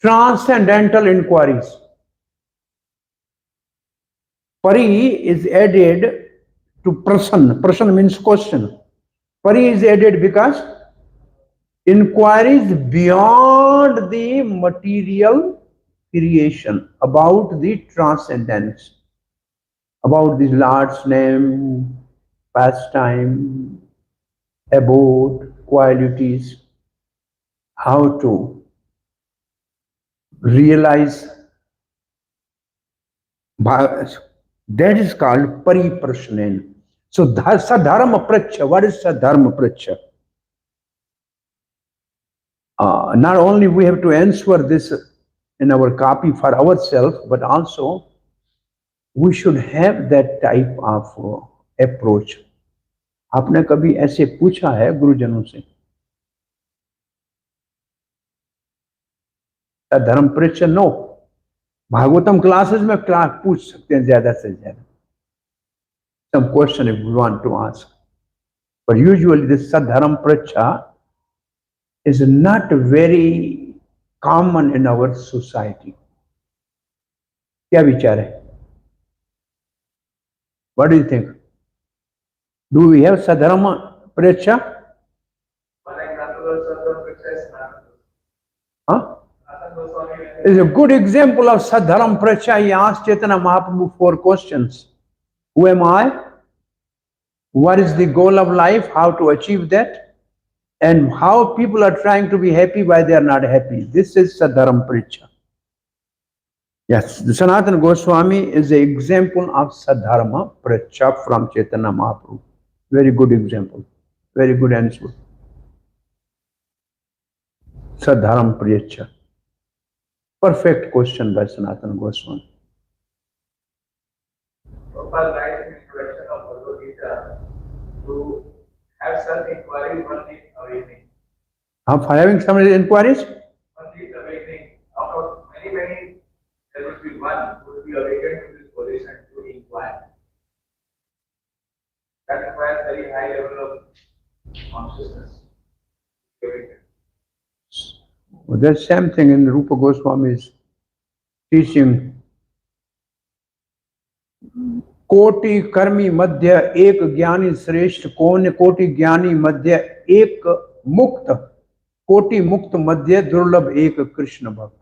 Transcendental inquiries. Pari is added to prasan. Prasan means question. Pari is added because inquiries beyond the material creation, about the transcendence, about the Lord's name, pastime, abode, qualities, how to realize. That is called pariprashnen. So sadharma pracha. What is sadharma pracha? Not only we have to answer this in our copy for ourselves, but also we should have that type of approach. आपने कभी ऐसे पूछा है गुरुजनों से? धर्म परीक्षा no. Bhagavatam classes में पूछ सकते हैं ज्यादा से ज्यादा. Some question if we want to ask. But usually this sadharma paricha is not very common in our society. क्या विचार है? What do you think? Do we have sadharma paricha? Huh? Is a good example of sadharma paricha. He asked Chaitanya Mahaprabhu 4 questions. Who am I? What is the goal of life? How to achieve that? And how people are trying to be happy, why they are not happy. This is sadharma paricha. Yes, the Sanatana Goswami is an example of sadharma paricha from Chaitanya Mahaprabhu. Very good example. Very good answer. Sadharma paricha. Perfect question by Sanatana Goswami. Prabhupada writes in introduction of Bhagavad Gita to have self-inquiry, one needs awakening. For having some inquiries? One needs awakening. Out of many, there will be one who will be awakened to this position to inquire. That requires very high level of consciousness. Well, the same thing in Rupa Goswami's teaching. कोटि कर्मी मध्य एक ज्ञानी श्रेष्ठ कौन, कोटि ज्ञानी मध्य एक मुक्त, कोटि मुक्त मध्य दुर्लभ एक कृष्ण भक्त.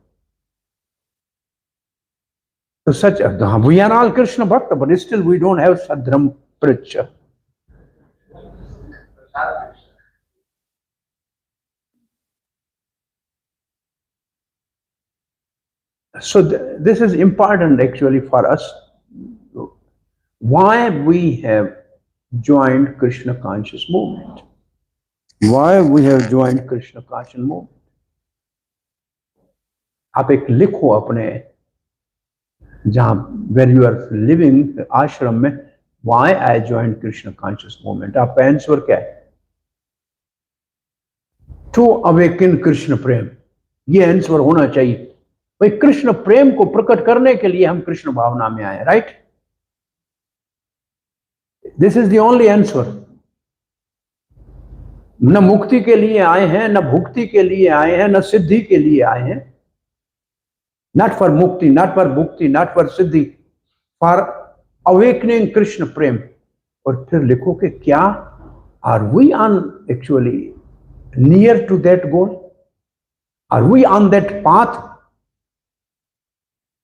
So such we are all Krishna Bhakta, but still we don't have sadharma paricha. So this is important actually for us. Why we have joined Krishna conscious movement? Why we have joined Krishna conscious movement? आप एक लिखो अपने जहां where you are living आश्रम में, why I joined Krishna conscious movement. आपका answer क्या है? To awaken Krishna प्रेम. ये आंसर होना चाहिए. भाई कृष्ण प्रेम को प्रकट करने के लिए हम कृष्ण भावना में आए, right? This is the only answer. न मुक्ति के लिए आए हैं, न भुक्ति के लिए आए हैं, न सिद्धि के लिए आए हैं. नॉट फॉर मुक्ति, नॉट फॉर भुक्ति, नॉट फॉर सिद्धि, फॉर अवेकनिंग कृष्ण प्रेम. और फिर लिखो कि क्या are we on actually near to that goal? Are we on that path?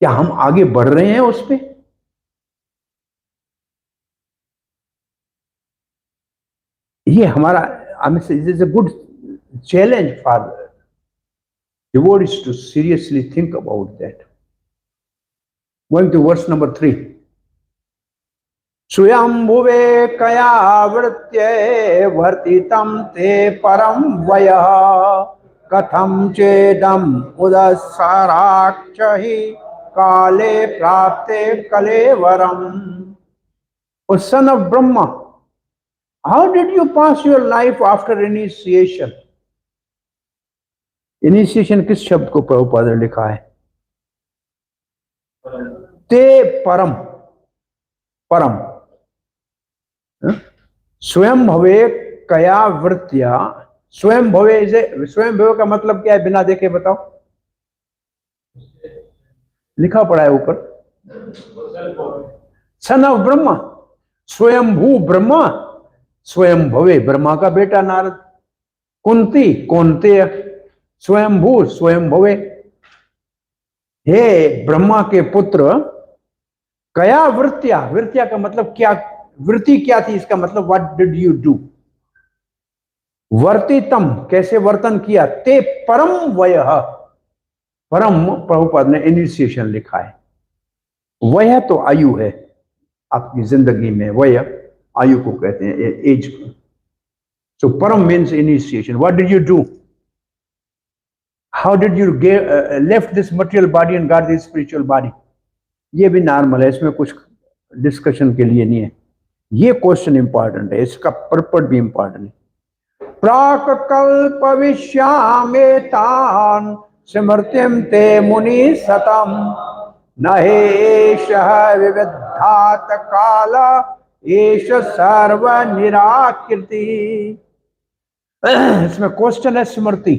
क्या हम आगे बढ़ रहे हैं उस पे? ये हमारा is a good challenge for devotees to seriously think about that. Going to verse number 3. Swayambhuve kaya vritye vartitam te param vaya katham chedam udasarakchahi kale prapte kalevaram. O son of Brahma, how did you pass your life after initiation? Initiation किस शब्द को प्रभुपाद ने लिखा है? ते परम, परम स्वयं भवे कया वृत्या. स्वयं भवे स्वयं भवे का मतलब क्या है? बिना देखे बताओ. लिखा पड़ा है ऊपर. सन ऑफ ब्रह्मा, स्वयंभू ब्रह्मा, स्वयं भवे ब्रह्मा का बेटा नारद. कुंती कौनते, स्वयंभू स्वयं भवे. हे ब्रह्मा के पुत्र, कया वृत्या. वृत्या का मतलब क्या? वृत्ति क्या थी? इसका मतलब व्हाट डिड यू डू. वर्तितम कैसे वर्तन किया. ते परम वयः. परम प्रभुपाद ने इनिशिएशन लिखा है. वयः तो आयु है आपकी जिंदगी में. वय आयु को कहते हैं, एज को. सो परम means initiation. What did you do. How did you left this material body and got this spiritual body. ये भी नॉर्मल है, इसमें कुछ डिस्कशन के लिए नहीं है. ये क्वेश्चन इंपॉर्टेंट है, इसका पर्पट भी इंपॉर्टेंट है. प्राक कल्प विश्यामेतान स्मृतिम ते मुनि सतम नहेशः विविधात काल एष सर्व निराकृति. इसमें क्वेश्चन है स्मृति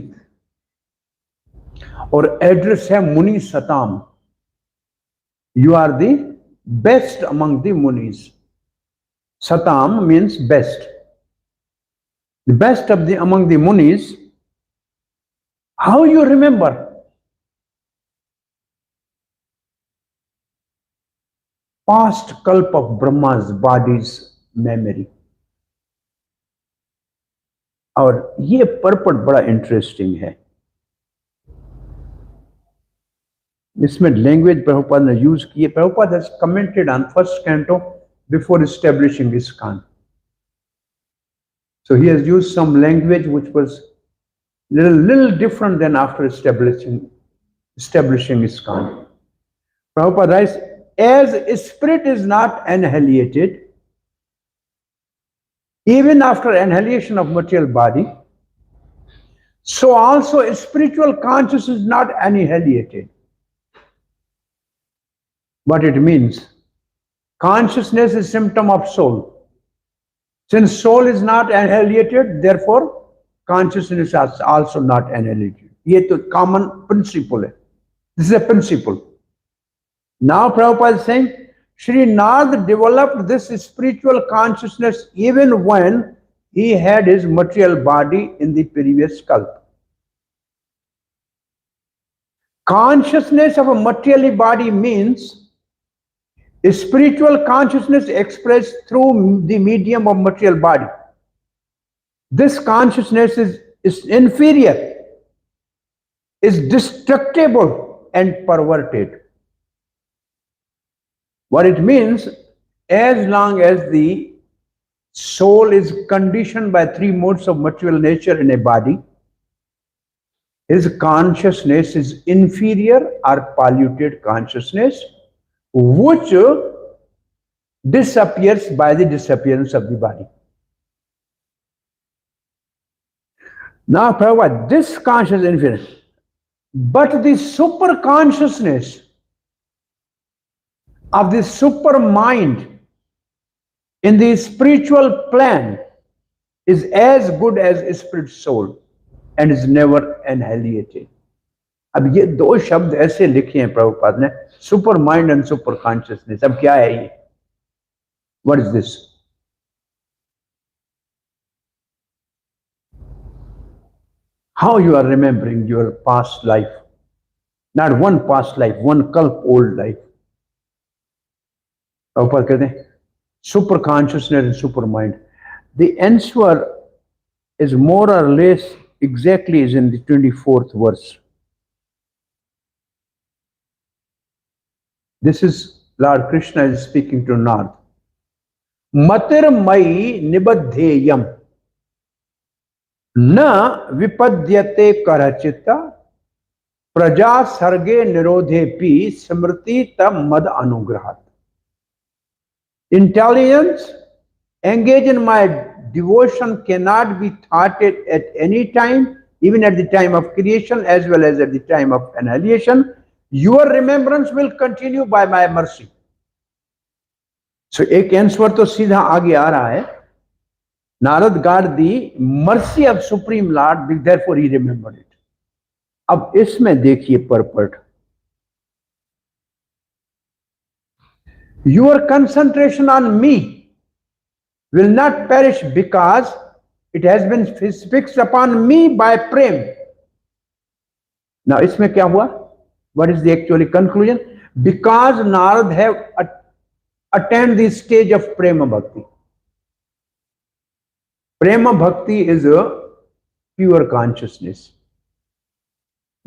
और एड्रेस है मुनि सताम. You are the best among the munis. Satam means best. The best of the among the munis. How you remember? Past kalp of Brahma's body's memory. और ये पर्पट बड़ा इंटरेस्टिंग है. इसमें लैंग्वेज प्रभुपाद ने यूज किए. Prabhupada has commented on first canto before establishing iskcon. So he has used some language which was little different than after establishing iskcon. Prabhupada writes, as spirit is not annihilated even after annihilation of material body, so also spiritual consciousness is not annihilated. What it means? Consciousness is symptom of soul. Since soul is not annihilated, therefore consciousness is also not annihilated. ये तो common principle है. This is a principle. Now Prabhupada is saying, Sri Narad developed this spiritual consciousness even when he had his material body in the previous kalpa. Consciousness of a material body means spiritual consciousness expressed through the medium of material body. This consciousness is inferior, is destructible and perverted. What it means, as long as the soul is conditioned by three modes of material nature in a body, his consciousness is inferior or polluted consciousness, which disappears by the disappearance of the body. Now, Prabhupada, this consciousness is inferior, but the super consciousness of the super mind in the spiritual plan is as good as spirit soul and is never annihilated. अब ये दो शब्द ऐसे लिखे हैं प्रभुपाद ने, super mind and super consciousness. अब क्या है ये? What is this? How you are remembering your past life? Not one past life, one kalpa old life. Prabhupada कहते हैं super consciousness and super mind. The answer is more or less exactly is in the 24th verse. This is Lord Krishna is speaking to Narad. Matir mai nibadheyam न विपद्यते करचिता प्रजा सर्गे निरोधेपि स्मृति तम मद अनुग्रहात्. Intelligence engaged in my devotion cannot be thwarted at any time, even at the time of creation as well as at the time of annihilation. Your remembrance will continue by my mercy. So एक answer तो सीधा आगे आ रहा है. Narad got the mercy of Supreme Lord, therefore he remembered it. अब इसमें देखिए purport. Your concentration on me will not perish because it has been fixed upon me by prem. Now इसमें क्या हुआ? What is the actually conclusion? Because Narad have attained the stage of prema bhakti. Prema bhakti is a pure consciousness.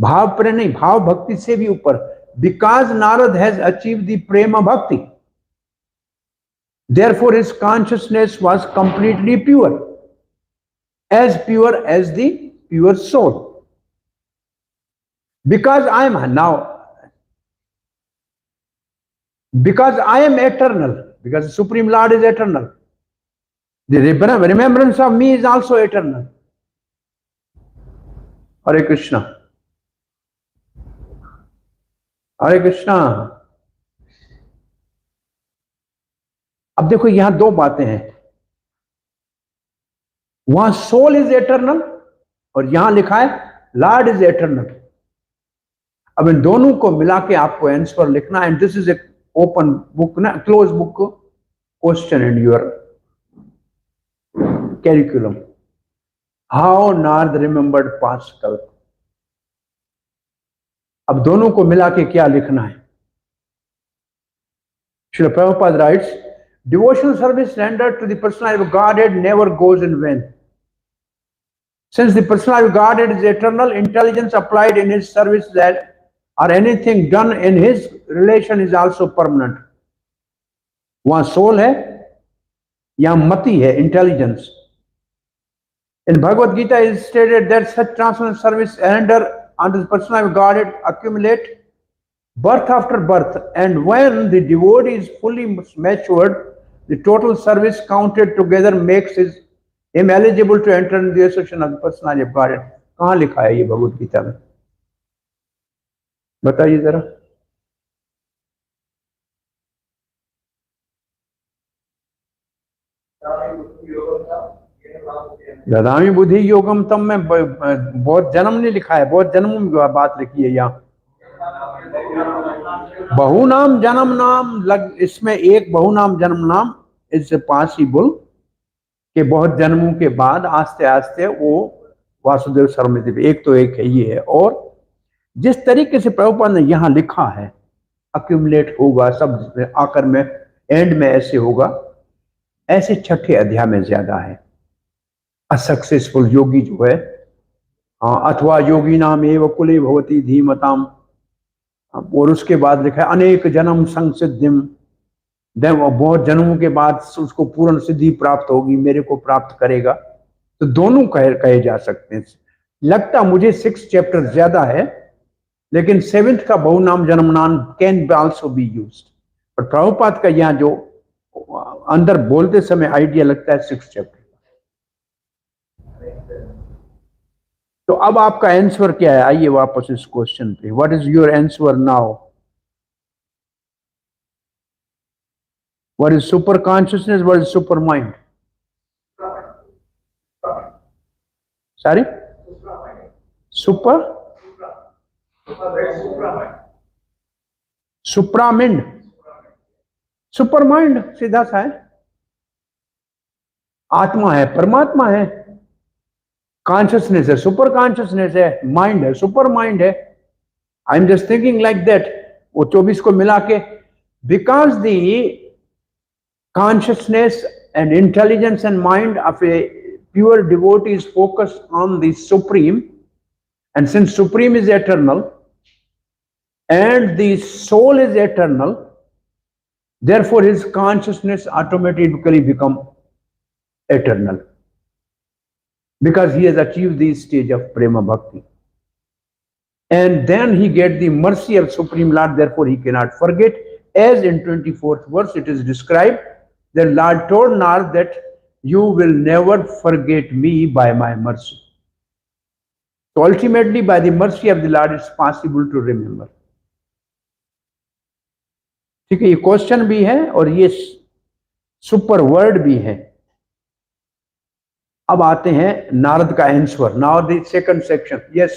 भाव प्रेम नहीं, भाव भक्ति से भी ऊपर. Because Narad has achieved the prema bhakti, therefore his consciousness was completely pure as the pure soul. Because I am eternal, because the Supreme Lord is eternal, the remembrance of me is also eternal. Hare Krishna. हरे कृष्णा. अब देखो यहां दो बातें हैं. वहां soul is eternal और यहां लिखा है लॉर्ड इज एटर्नल. अब इन दोनों को मिला के आपको आंसर लिखना. And this is a open book ना, close book question in your curriculum. How Narad remembered past kalpa. अब दोनों को मिला के क्या लिखना है? Srila Prabhupada writes, devotional service rendered to the personality of Godhead never goes in vain. Since the personality of Godhead is eternal, intelligence applied in his service that or anything done in his relation is also permanent. वहां soul है, यहां मति है, intelligence. In Bhagavad Gita it is stated that such transcendental service rendered unto the personality of Godhead accumulate birth after birth, and when the devotee is fully matured, the total service counted together makes him eligible to enter in the association of the personality of Godhead. कहाँ लिखा है ये भगवद गीता में? बताइए जरा. ददामि बुद्धि योगम तम में बहुत जन्म नहीं लिखा है, बहुत जन्मों में बात लिखी है. यहाँ बहुनाम जन्म नाम इसमें एक बहुनाम जन्म नाम इज पॉसिबल कि बहुत जन्मों के बाद आस्ते आस्ते वो वासुदेव सर्वमिति एक तो एक है ये है. और जिस तरीके से प्रभुपाद ने यहाँ लिखा है अक्यूमुलेट होगा सब आकर में एंड में ऐसे होगा, ऐसे छठे अध्याय में ज्यादा है. असक्सेसफुल योगी जो है, अथवा योगी नाम एव कुले भवती धीमताम, और उसके बाद लिखा है अनेक जन्म संसिद्धिम, बहुत जन्मों के बाद उसको पूर्ण सिद्धि प्राप्त होगी, मेरे को प्राप्त करेगा. तो दोनों कहे जा सकते हैं. लगता मुझे 6 चैप्टर ज्यादा है, लेकिन 7th का बहुनाम जन्म नाम कैन आल्सो बी यूज्ड. पर प्रभुपाद का यहाँ जो अंदर बोलते समय आइडिया लगता है 6 चैप्टर. तो अब आपका आंसर क्या है? आइए वापस इस क्वेश्चन पे. What is your answer now? What is super consciousness? What is super mind? Sorry, super supramind, super mind सीधा सा है. आत्मा है, परमात्मा है. कॉन्शियसनेस है, सुपर कॉन्शियसनेस है. माइंड है, सुपर माइंड है. I am just thinking like that. वो 24 को मिला के, because the consciousness and intelligence and mind of a pure devotee is focused on the Supreme, and since Supreme is eternal and the soul is eternal, therefore his consciousness automatically become eternal, because he has achieved the stage of prema bhakti. And then he get the mercy of Supreme Lord, therefore he cannot forget. As in 24th verse it is described, the Lord told Nard that you will never forget me by my mercy. So ultimately by the mercy of the Lord it's possible to remember. ठीक है, ये question भी है और ये super word भी है. अब आते हैं नारद का answer. Now the second section. Yes,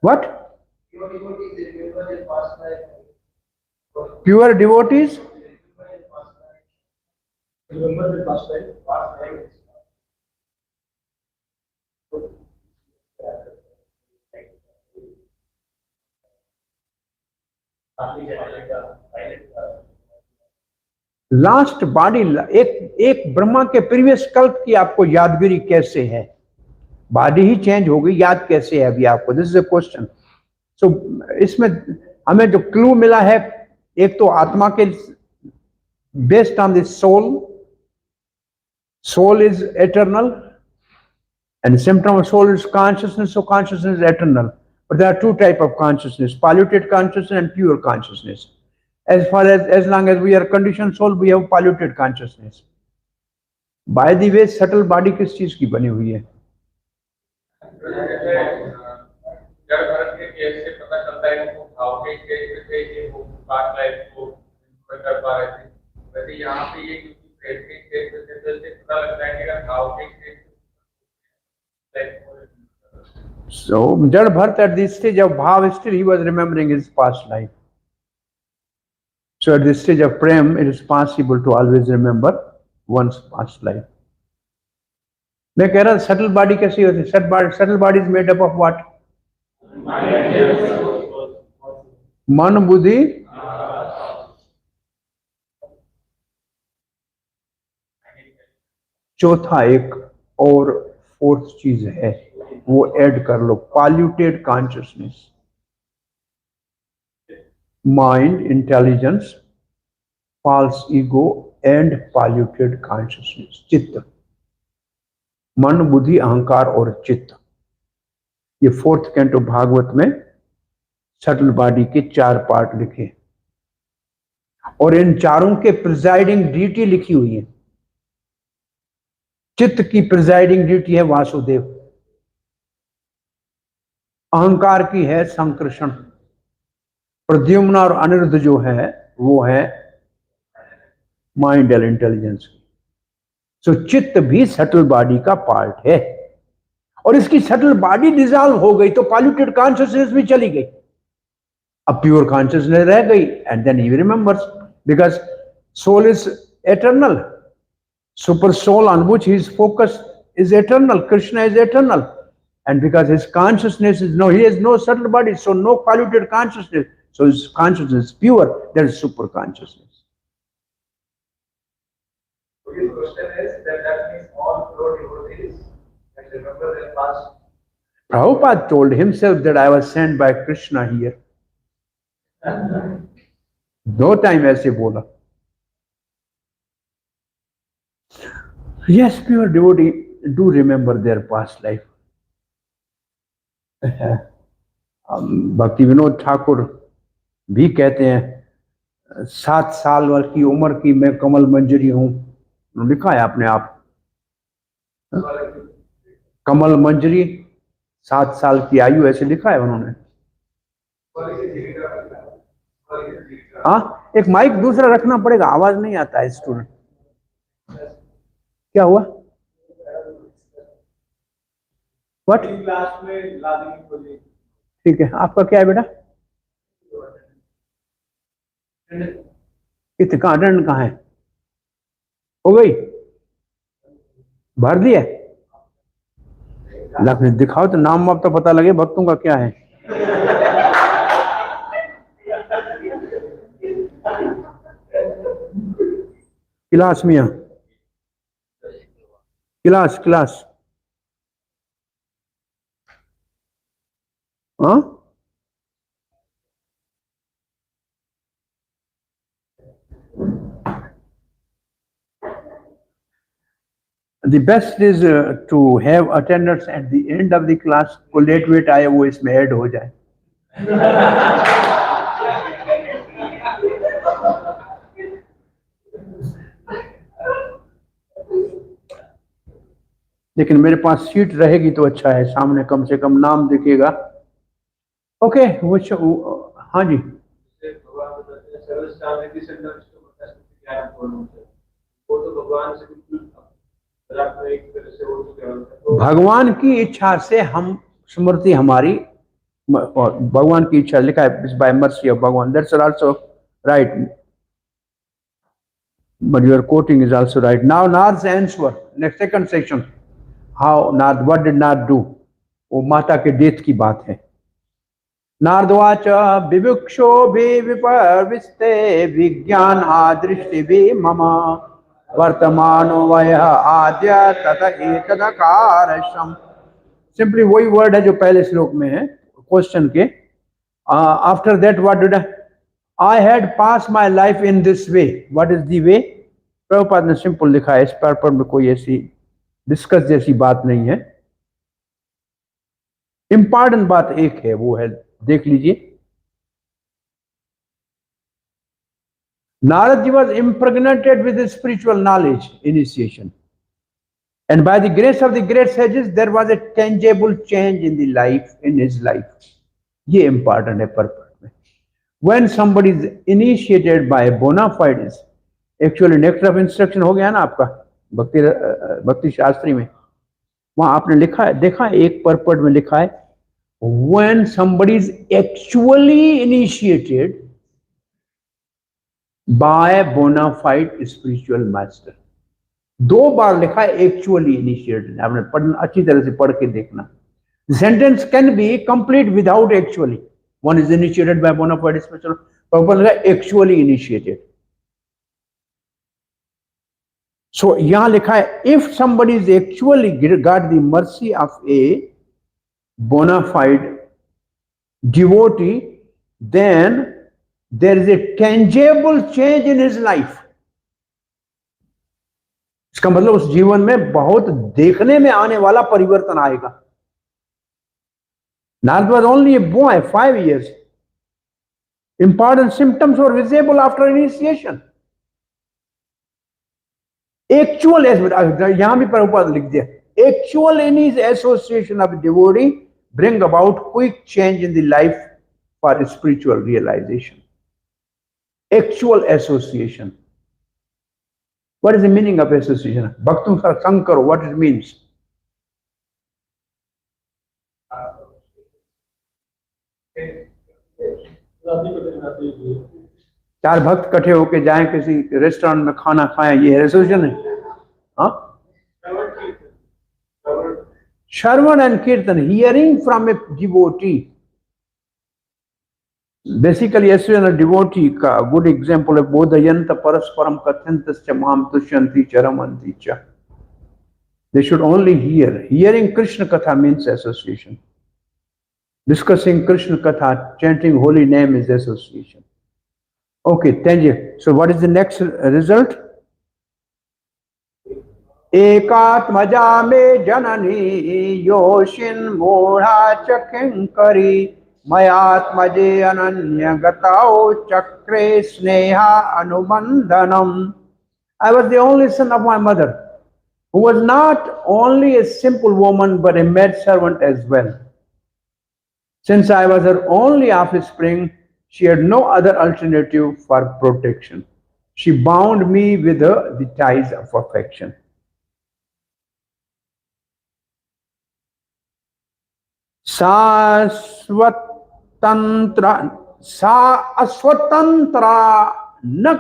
what? Pure devotees? Last body, एक ब्रह्मा के प्रीवियस कल्प की आपको यादगिरी कैसे है? बॉडी ही चेंज हो गई, याद कैसे है अभी आपको? This is a question. So इसमें हमें जो क्लू मिला है, एक तो आत्मा के based on the soul is eternal and symptom of soul is consciousness, so consciousness is eternal. But there are two types of consciousness: polluted consciousness and pure consciousness. As long as we are conditioned soul, we have polluted consciousness. By the way, subtle body किस चीज की बनी हुई है? So Jad Bharat at this stage of bhav, still he was remembering his past life. So at this stage of prem, it is possible to always remember one's past life. मैं कह रहा subtle body कैसी होती है? Subtle body is made up of what? मन, बुद्धि, चौथा एक और फोर्थ चीज है, वो ऐड कर लो, polluted consciousness. Mind, intelligence, false ego and polluted consciousness. चित्त, मन, बुद्धि, अहंकार और चित्त. ये फोर्थ कैंटो भागवत में सटल बॉडी के 4 पार्ट लिखे और इन चारों के प्रिजाइडिंग ड्यूटी लिखी हुई है. चित्त की प्रिजाइडिंग ड्यूटी है वासुदेव, अहंकार की है संकृष्ण, प्रद्युम्न और अनिरुद्ध जो है वो है माइंड एंड इंटेलिजेंस की. सो चित्त भी सटल बॉडी का पार्ट है और इसकी सटल बॉडी डिसॉल्व हो गई तो पॉल्यूटेड कॉन्शियसनेस भी चली गई. अब प्योर कॉन्शियसनेस रह गई and then he remembers, because soul is eternal. Super soul on which he is focused is eternal. Krishna is eternal, and because his consciousness is he has no subtle body, so no polluted consciousness. So his consciousness is pure. There is super consciousness. So his question is that means all pure devotees can remember their past. Prabhupada told himself that I was sent by Krishna here. No time ऐसे बोला. Yes, pure devotee do remember their past life. भक्ति विनोद ठाकुर भी कहते हैं 7 साल वर्ष की उम्र की मैं कमल मंजरी हूं. लिखा है अपने आप, कमल मंजरी 7 साल की आयु, ऐसे लिखा है उन्होंने. हाँ, एक माइक दूसरा रखना पड़ेगा, आवाज नहीं आता है स्टूडेंट. क्या हुआ? व्हाट? क्लास में लाजमी बोलिए. ठीक है, आपका क्या है बेटा? कितने कहाँ अटेंडेंट कहाँ है? हो गई? भर दिया? लक्ष्मी दिखाओ तो नाम वाप तो पता लगे भक्तों का क्या है. क्लास में क्लास क्लास हाँ the best is to have attendance at the end of the class को लेट वेट आए वो इसमें ऐड हो जाए लेकिन मेरे पास सीट रहेगी तो अच्छा है सामने कम से कम नाम दिखेगा ओके हाँ जी भगवान की इच्छा से हम स्मृति हमारी भगवान की इच्छा लिखा है बाय मर्सी ऑफ भगवान that's also right but your quoting is also right now Nard's answer next second section how Nard what did Nard do वो माता के डेथ की बात है नारदवाच विवक्षो भी विपर्विस्ते विज्ञान आदृष्टि भी मम वर्तमानो वय आद्य तत एतदकारशम सिंपली वही वर्ड है जो पहले श्लोक में है क्वेश्चन के after that what did I had pass my life in this way what is the वे प्रभुपाद ने सिंपल लिखा है इस पर में कोई ऐसी डिस्कस जैसी बात नहीं है इंपॉर्टेंट बात एक है वो है देख लीजिए Narad ji was impregnated with spiritual knowledge initiation and by the grace of the great sages there was a tangible change in the life in his life ये इंपॉर्टेंट है पर्पस में when somebody is initiated by a bona fides actually next of instruction हो गया ना आपका भक्ति शास्त्री में वहां आपने लिखा है देखा है एक पर्पट में लिखा है when somebody is actually initiated by bona fide spiritual master दो बार लिखा है एक्चुअली इनिशिएटेड आपने पढ़ना अच्छी तरह से पढ़ के देखना sentence can be complete without actually one is initiated by bona fide spiritual purpose लिखा एक्चुअली इनिशिएटेड So यहाँ लिखा है if somebody is actually got the mercy of a bona fide devotee, then there is a tangible change in his life. इसका मतलब उस जीवन में बहुत देखने में आने वाला परिवर्तन आएगा. Narad was only a boy, 5 years. Important symptoms were visible after initiation. Actual यहां भी प्रभुपाद लिख दिया actual in his association of devotee bring about quick change in the life for spiritual realization. Actual association. What is the meaning of association? Bhaktum ka sang karo, what it means? चार भक्त इकट्ठे होके जाएं किसी restaurant में खाना खाएं ये एसोसिएशन है हाँ श्रवण एंड कीर्तन hearing from a devotee basically association devotee का गुड एग्जांपल है बोधयंत परस्परम कथयंत माम तुष्यन्ति चरमन्ति च they should only hearing Krishna कथा मीन्स एसोसिएशन डिस्कसिंग कृष्ण कथा chanting holy name is association. Okay, thank you. So what is the next result? Ekatmaja me janani yoshin moha chakinkari mayatmaje ananya gatao chakre sneha anubandanam. I was the only son of my mother, who was not only a simple woman but a maid servant as well. Since I was her only offspring, she had no other alternative for protection. She bound me with the ties of affection. Sa aswatantra na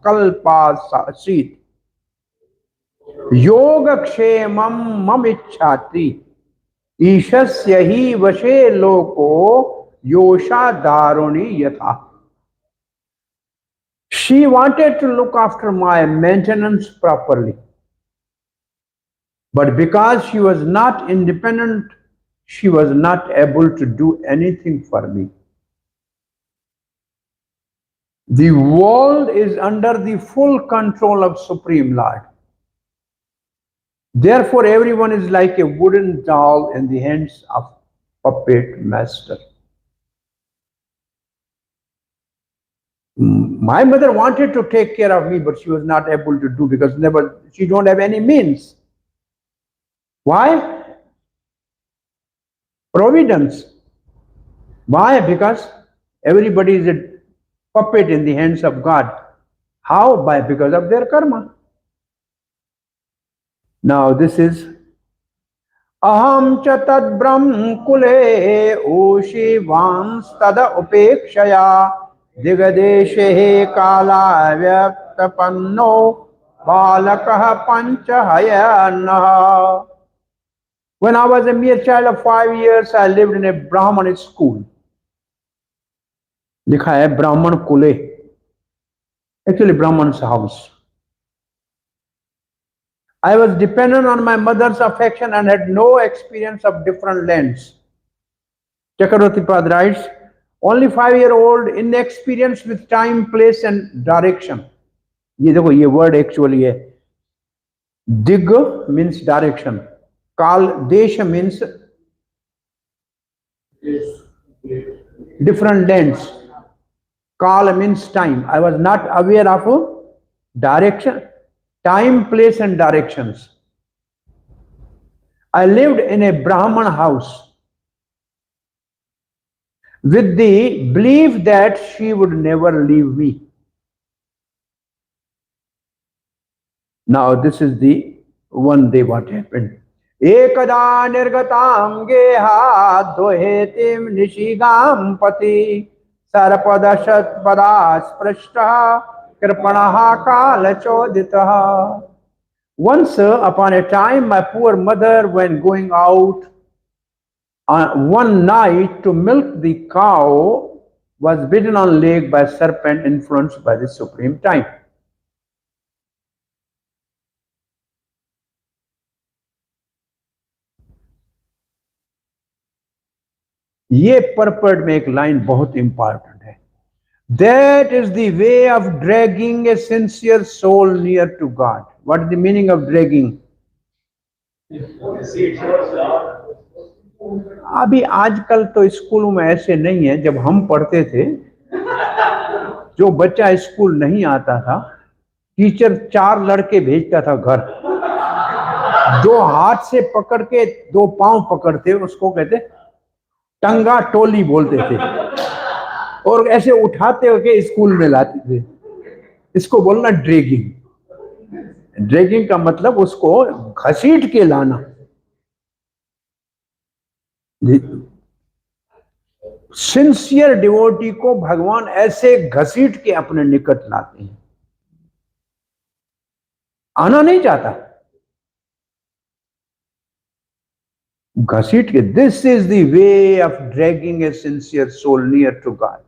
kalpasit yogakshemam mamichhati ईशस्य ही वशे लोको योषा दारुणी यथा. She wanted to look after my maintenance properly, but because she was not independent, she was not able to do anything for me. The world is under the full control of Supreme Lord. Therefore, everyone is like a wooden doll in the hands of puppet master. My mother wanted to take care of me, but she was not able to do because never she don't have any means. Why? Providence. Why? Because everybody is a puppet in the hands of God. How? By because of their karma. Now this is aham cha tad brahm kule oshi vans tada upekshaya digadeshe kala vyaktapanno balakah panchahayanaha. When I was a mere child of 5 years, I lived in a Brahman school. लिखा है ब्राह्मण कुले, actually Brahman's house. I was dependent on my mother's affection and had no experience of different lands. Chakravarti writes, only 5-year-old, inexperienced with time, place and direction. ये देखो ये word actually है. Dig means direction. Kal desh means different lands. Kal means time. I was not aware of direction, time, place and directions. I lived in a Brahman house with the belief that she would never leave me. Now this is the one day what happened. Ekada nirgatam geha dohetim nishigam pati sarpadashat padas prashta kripanaha kalachoditaha. Once upon a time, my poor mother, when going out one night to milk the cow, was bitten on the leg by a serpent influenced by the supreme time. ये purport में एक line बहुत important है. That is the way of dragging a sincere soul near to God. What is the meaning of dragging? अभी आजकल तो स्कूलों में ऐसे नहीं है. जब हम पढ़ते थे, जो बच्चा स्कूल नहीं आता था, टीचर 4 लड़के भेजता था घर. 2 हाथ से पकड़ के 2 पांव पकड़ते, उसको कहते टंगा टोली बोलते थे, और ऐसे उठाते हुए स्कूल में लाते थे. इसको बोलना ड्रैगिंग. ड्रैगिंग का मतलब उसको घसीट के लाना. सिंसियर डिवोटी को भगवान ऐसे घसीट के अपने निकट लाते हैं. आना नहीं चाहता, घसीट के. This is the way of dragging a sincere soul near to God.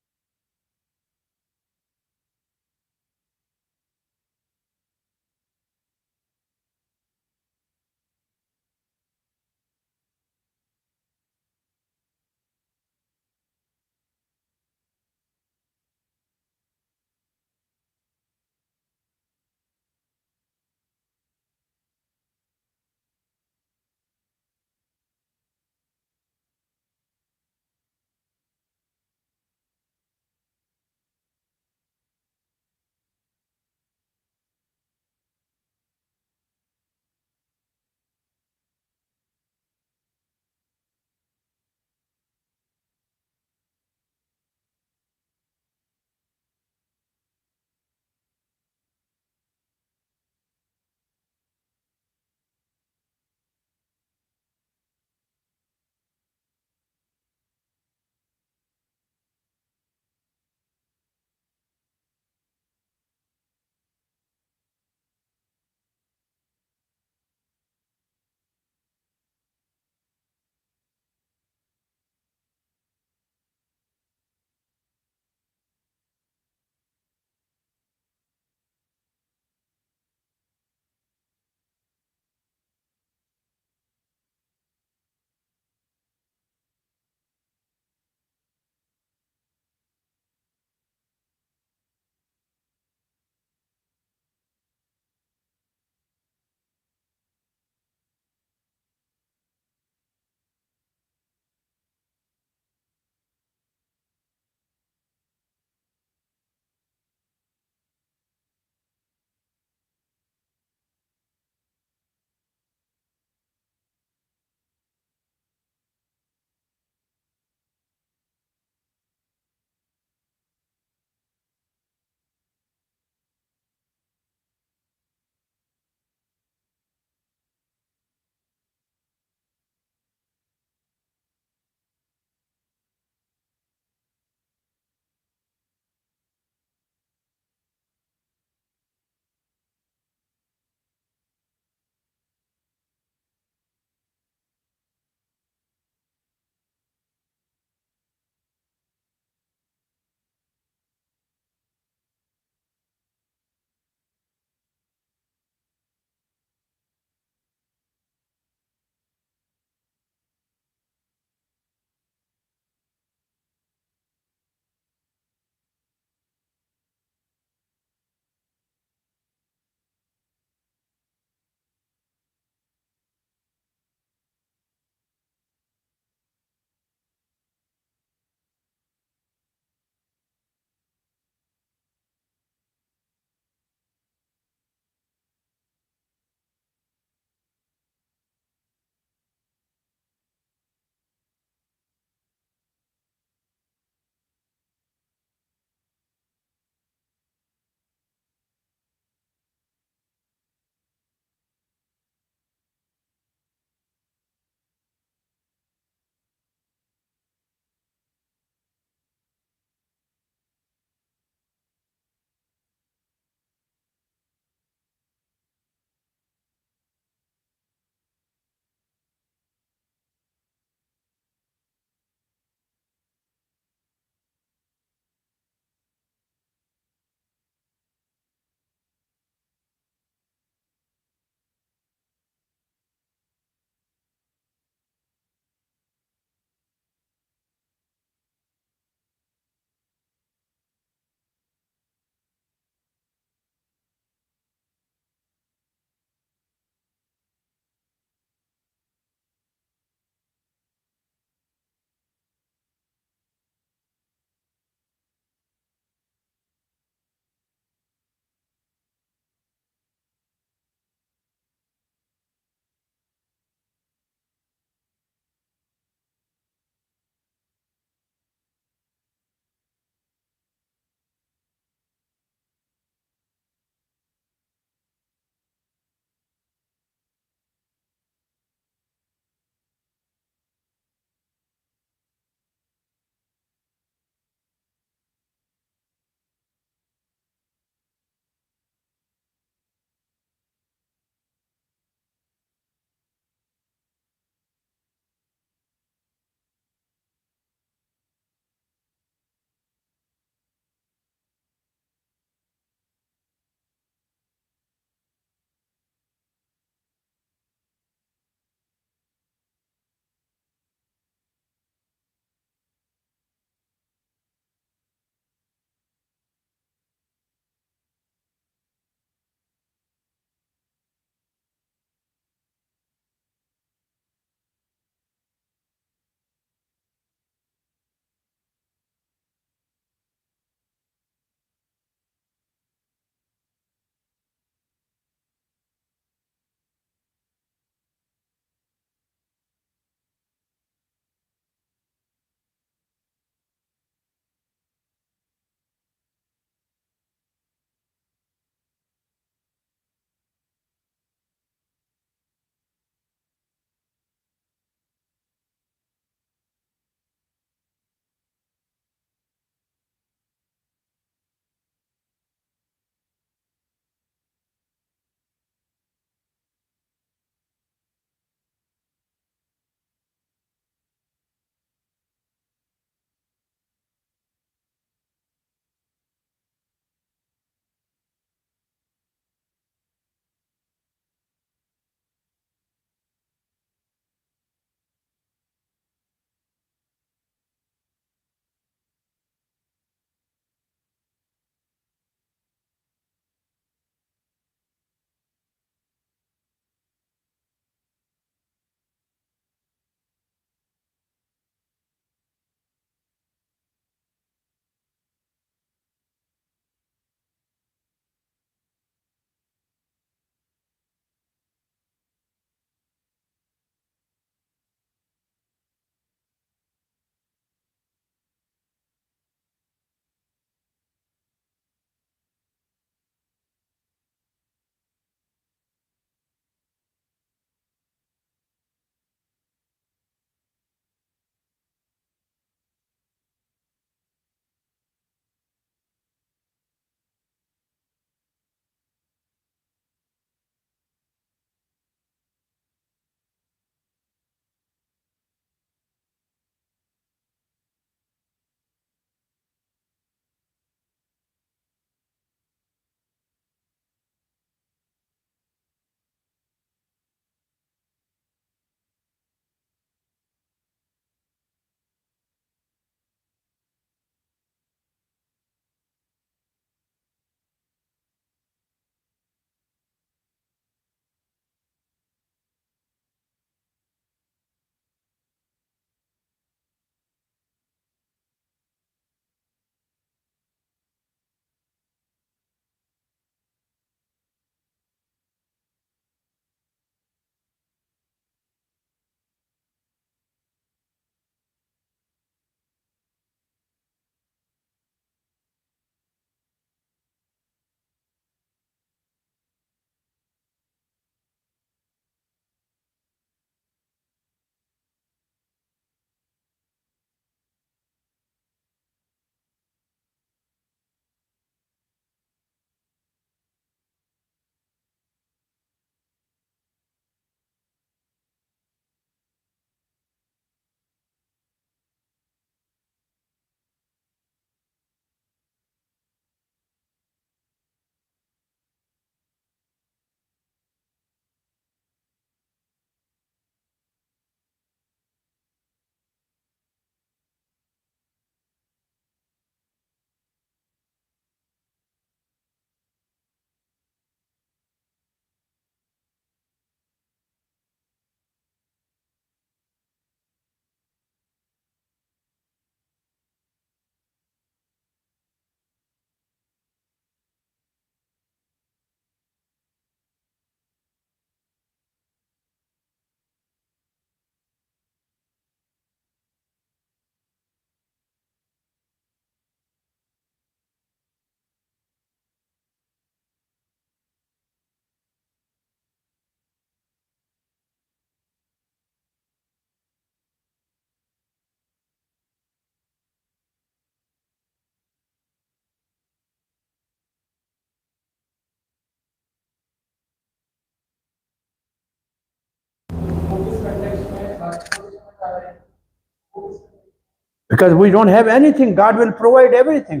Because we don't have anything, God will provide everything,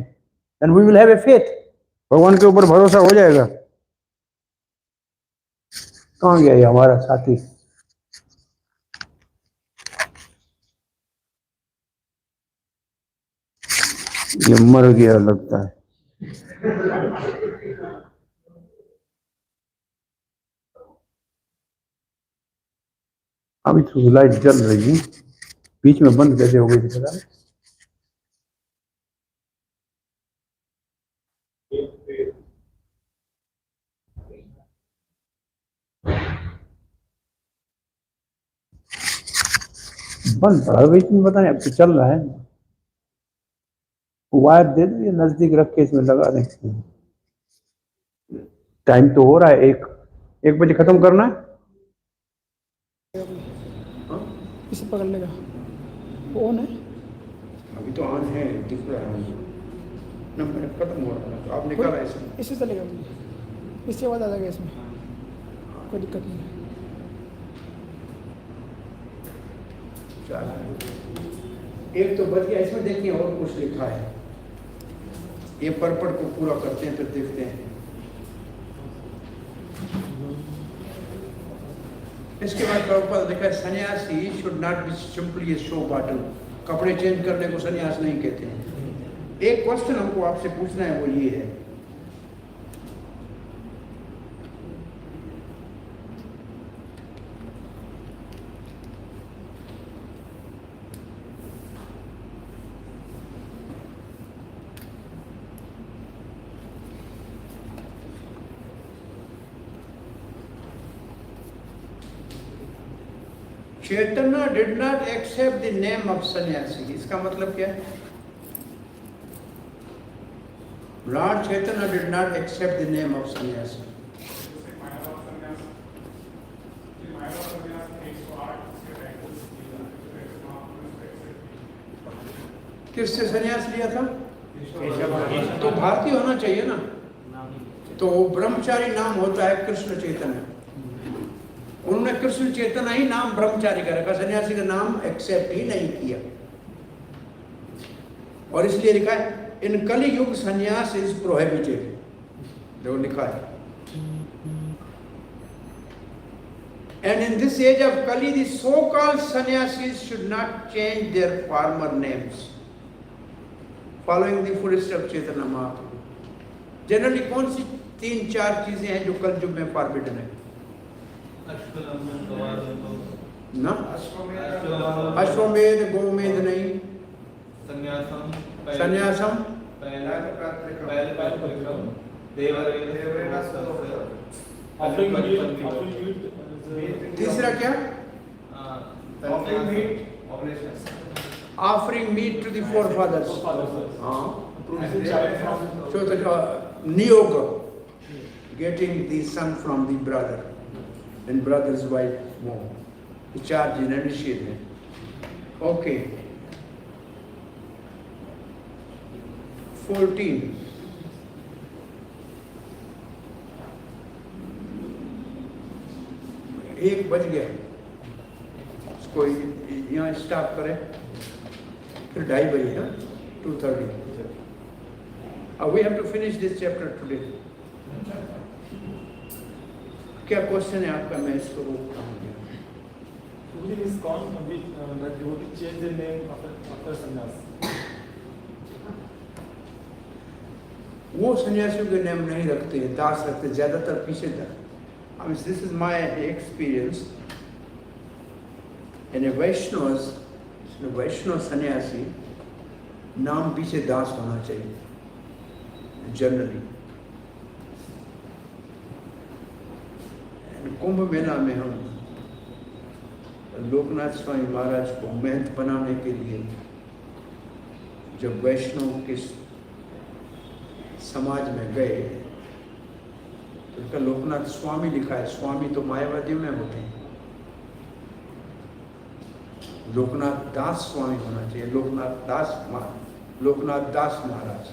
and we will have a faith. भगवान के ऊपर भरोसा हो जाएगा. कहाँ गया ये हमारा साथी? ये मर गया लगता है. अभी तो लाइट जल रही है, बीच में बंद कैसे हो गई थी पता नहीं. बंद पड़ा बीच में, पता नहीं अब तो चल रहा है. वायर दे दो, ये नजदीक रख के इसमें लगा दें. टाइम तो हो रहा है, 1 बजे खत्म करना है. इसे पकड़ने का ऑन है. अभी तो ऑन है, दिख रहा है नंबर खत्म हो रहा है. तो आप निकाला इससे चलेगा, इससे आवाज आ जाएगा, इसमें कोई दिक्कत नहीं है. एक तो बच गया. इसमें देखिए और कुछ लिखा है, ये परपट को पूरा करते हैं फिर देखते हैं. इसके बाद प्रभुपाद लिखा है, सन्यासी should not be simply A show bottle. कपड़े चेंज करने को सन्यास नहीं कहते हैं. एक क्वेश्चन हमको आपसे पूछना है, वो ये है, Chaitanya did not accept the name of sannyasi. इसका मतलब क्या है? Lord Chaitanya did not accept the name of sannyasi. किससे सन्यास लिया था? तो भारतीय होना चाहिए ना. तो ब्रह्मचारी नाम होता है कृष्ण चैतन्य. उन्होंने कृष्ण चेतना ही नाम ब्रह्मचारी का रखा, सन्यासी का नाम एक्सेप्ट ही नहीं किया. और इसलिए लिखा है, इन कलि युग सन्यास इज प्रोहिबिटेड. जो लिखा है, and in this age of Kali the so called sannyasis should not change their former names following the footsteps of Chaitanya Mahaprabhu. Generally कौन सी 3-4 चीजें हैं जो कल युग में फॉरबिडन है? ना अश्वमेध गोमेध नहीं. संन्यासम तीसरा क्या? Offering meat to the forefathers. Niyoga, getting the son from the brother and brother's wife more. The charge in initiated. Okay. 14. एक बज गया. इसको यहाँ स्टॉप करें, फिर 2:30 बजे है, 2:30. We have to finish this chapter today. क्या क्वेश्चन है आपका? मैं इसको रोकता हूँ. वो सन्यासियों के नाम नहीं रखते हैं, दास रखते, ज्यादातर पीछे तक. I mean, this is my experience. In a वैष्णव सन्यासी नाम पीछे दास होना चाहिए जनरली. कुंभ मेला में हम लोकनाथ स्वामी महाराज को महंत बनाने के लिए जब वैष्णव के समाज में गए तो उनका लोकनाथ स्वामी लिखा है. स्वामी तो मायावादियों में होते हैं. लोकनाथ दास स्वामी होना चाहिए. लोकनाथ दास महाराज.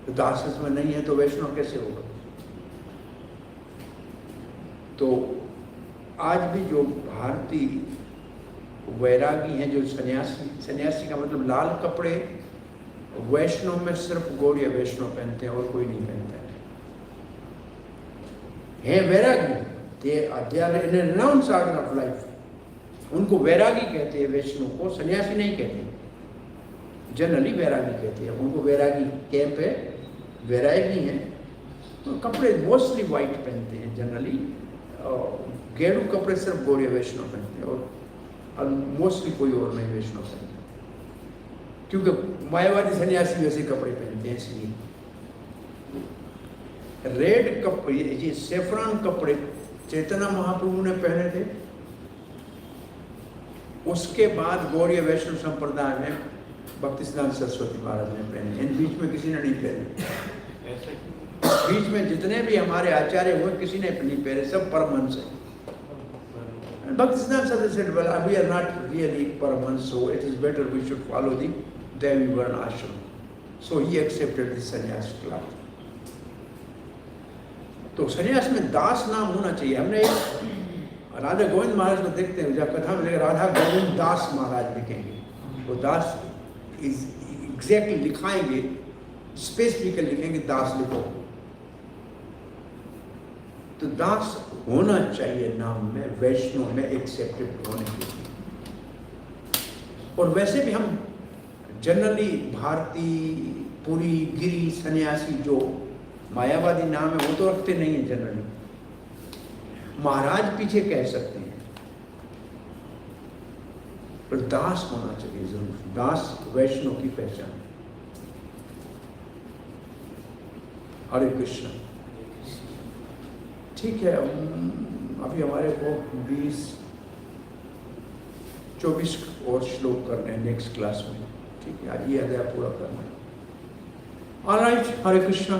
तो दास इसमें नहीं है तो वैष्णव कैसे होगा? तो आज भी जो भारतीय वैरागी हैं जो सन्यासी, सन्यासी का मतलब लाल कपड़े वैष्णव में सिर्फ गौड़ीय वैष्णव पहनते हैं और कोई नहीं पहनता है वैरागी। They are in a renounce order of life, उनको वैरागी कहते हैं, वैष्णव को सन्यासी नहीं कहते, जनरली वैरागी कहते हैं उनको। वैरागी कैंप है, वैरागी हैं, तो कपड़े मोस्टली वाइट पहनते हैं जनरली, गेरू कपड़े सिर्फ गौड़ीय वैष्णव पहनते हैं और मोस्टली कोई और नहीं वैष्णव पहनते, क्योंकि मायावादी सन्यासी वैसे कपड़े पहनते हैं इसलिए। रेड कपड़े, ये सेफ्रॉन कपड़े चैतन्य महाप्रभु ने पहने थे, उसके बाद गौड़ीय वैष्णव संप्रदाय में भक्ति सिद्धांत सरस्वती महाराज ने पहने, इन बीच में किसी ने नहीं पहने। बीच में जितने भी हमारे आचार्य हुए किसी ने नहीं पहने, सब परमहंस है। भक्ति सिद्धांत Saraswati said, well, we are not really Paramhans, so it is better we should follow the Devi Varna ashram. So he accepted the sannyas cloth. तो सन्यास में दास नाम होना चाहिए। हमने एक राधा गोविंद महाराज को देखते हैं, जब कथा में लेकर राधा गोविंद दास महाराज लिखेंगे, वो दास इज एग्जैक्टली लिखाएंगे, स्पेसिफिकली लिखेंगे दास लिखो, तो दास होना चाहिए नाम में, वैष्णव में एक्सेप्टेड होने के लिए। और वैसे भी हम जनरली भारतीय पुरी गिरी सन्यासी जो मायावादी नाम है वो तो रखते नहीं है जनरली, महाराज पीछे कह सकते हैं, पर दास होना चाहिए जरूर, दास वैष्णव की पहचान। हरे कृष्ण। ठीक है, अभी हमारे को 20-24 और श्लोक करने हैं नेक्स्ट क्लास में। ठीक है, आज ये अध्याय पूरा करना है। ऑलराइट, हरे कृष्ण।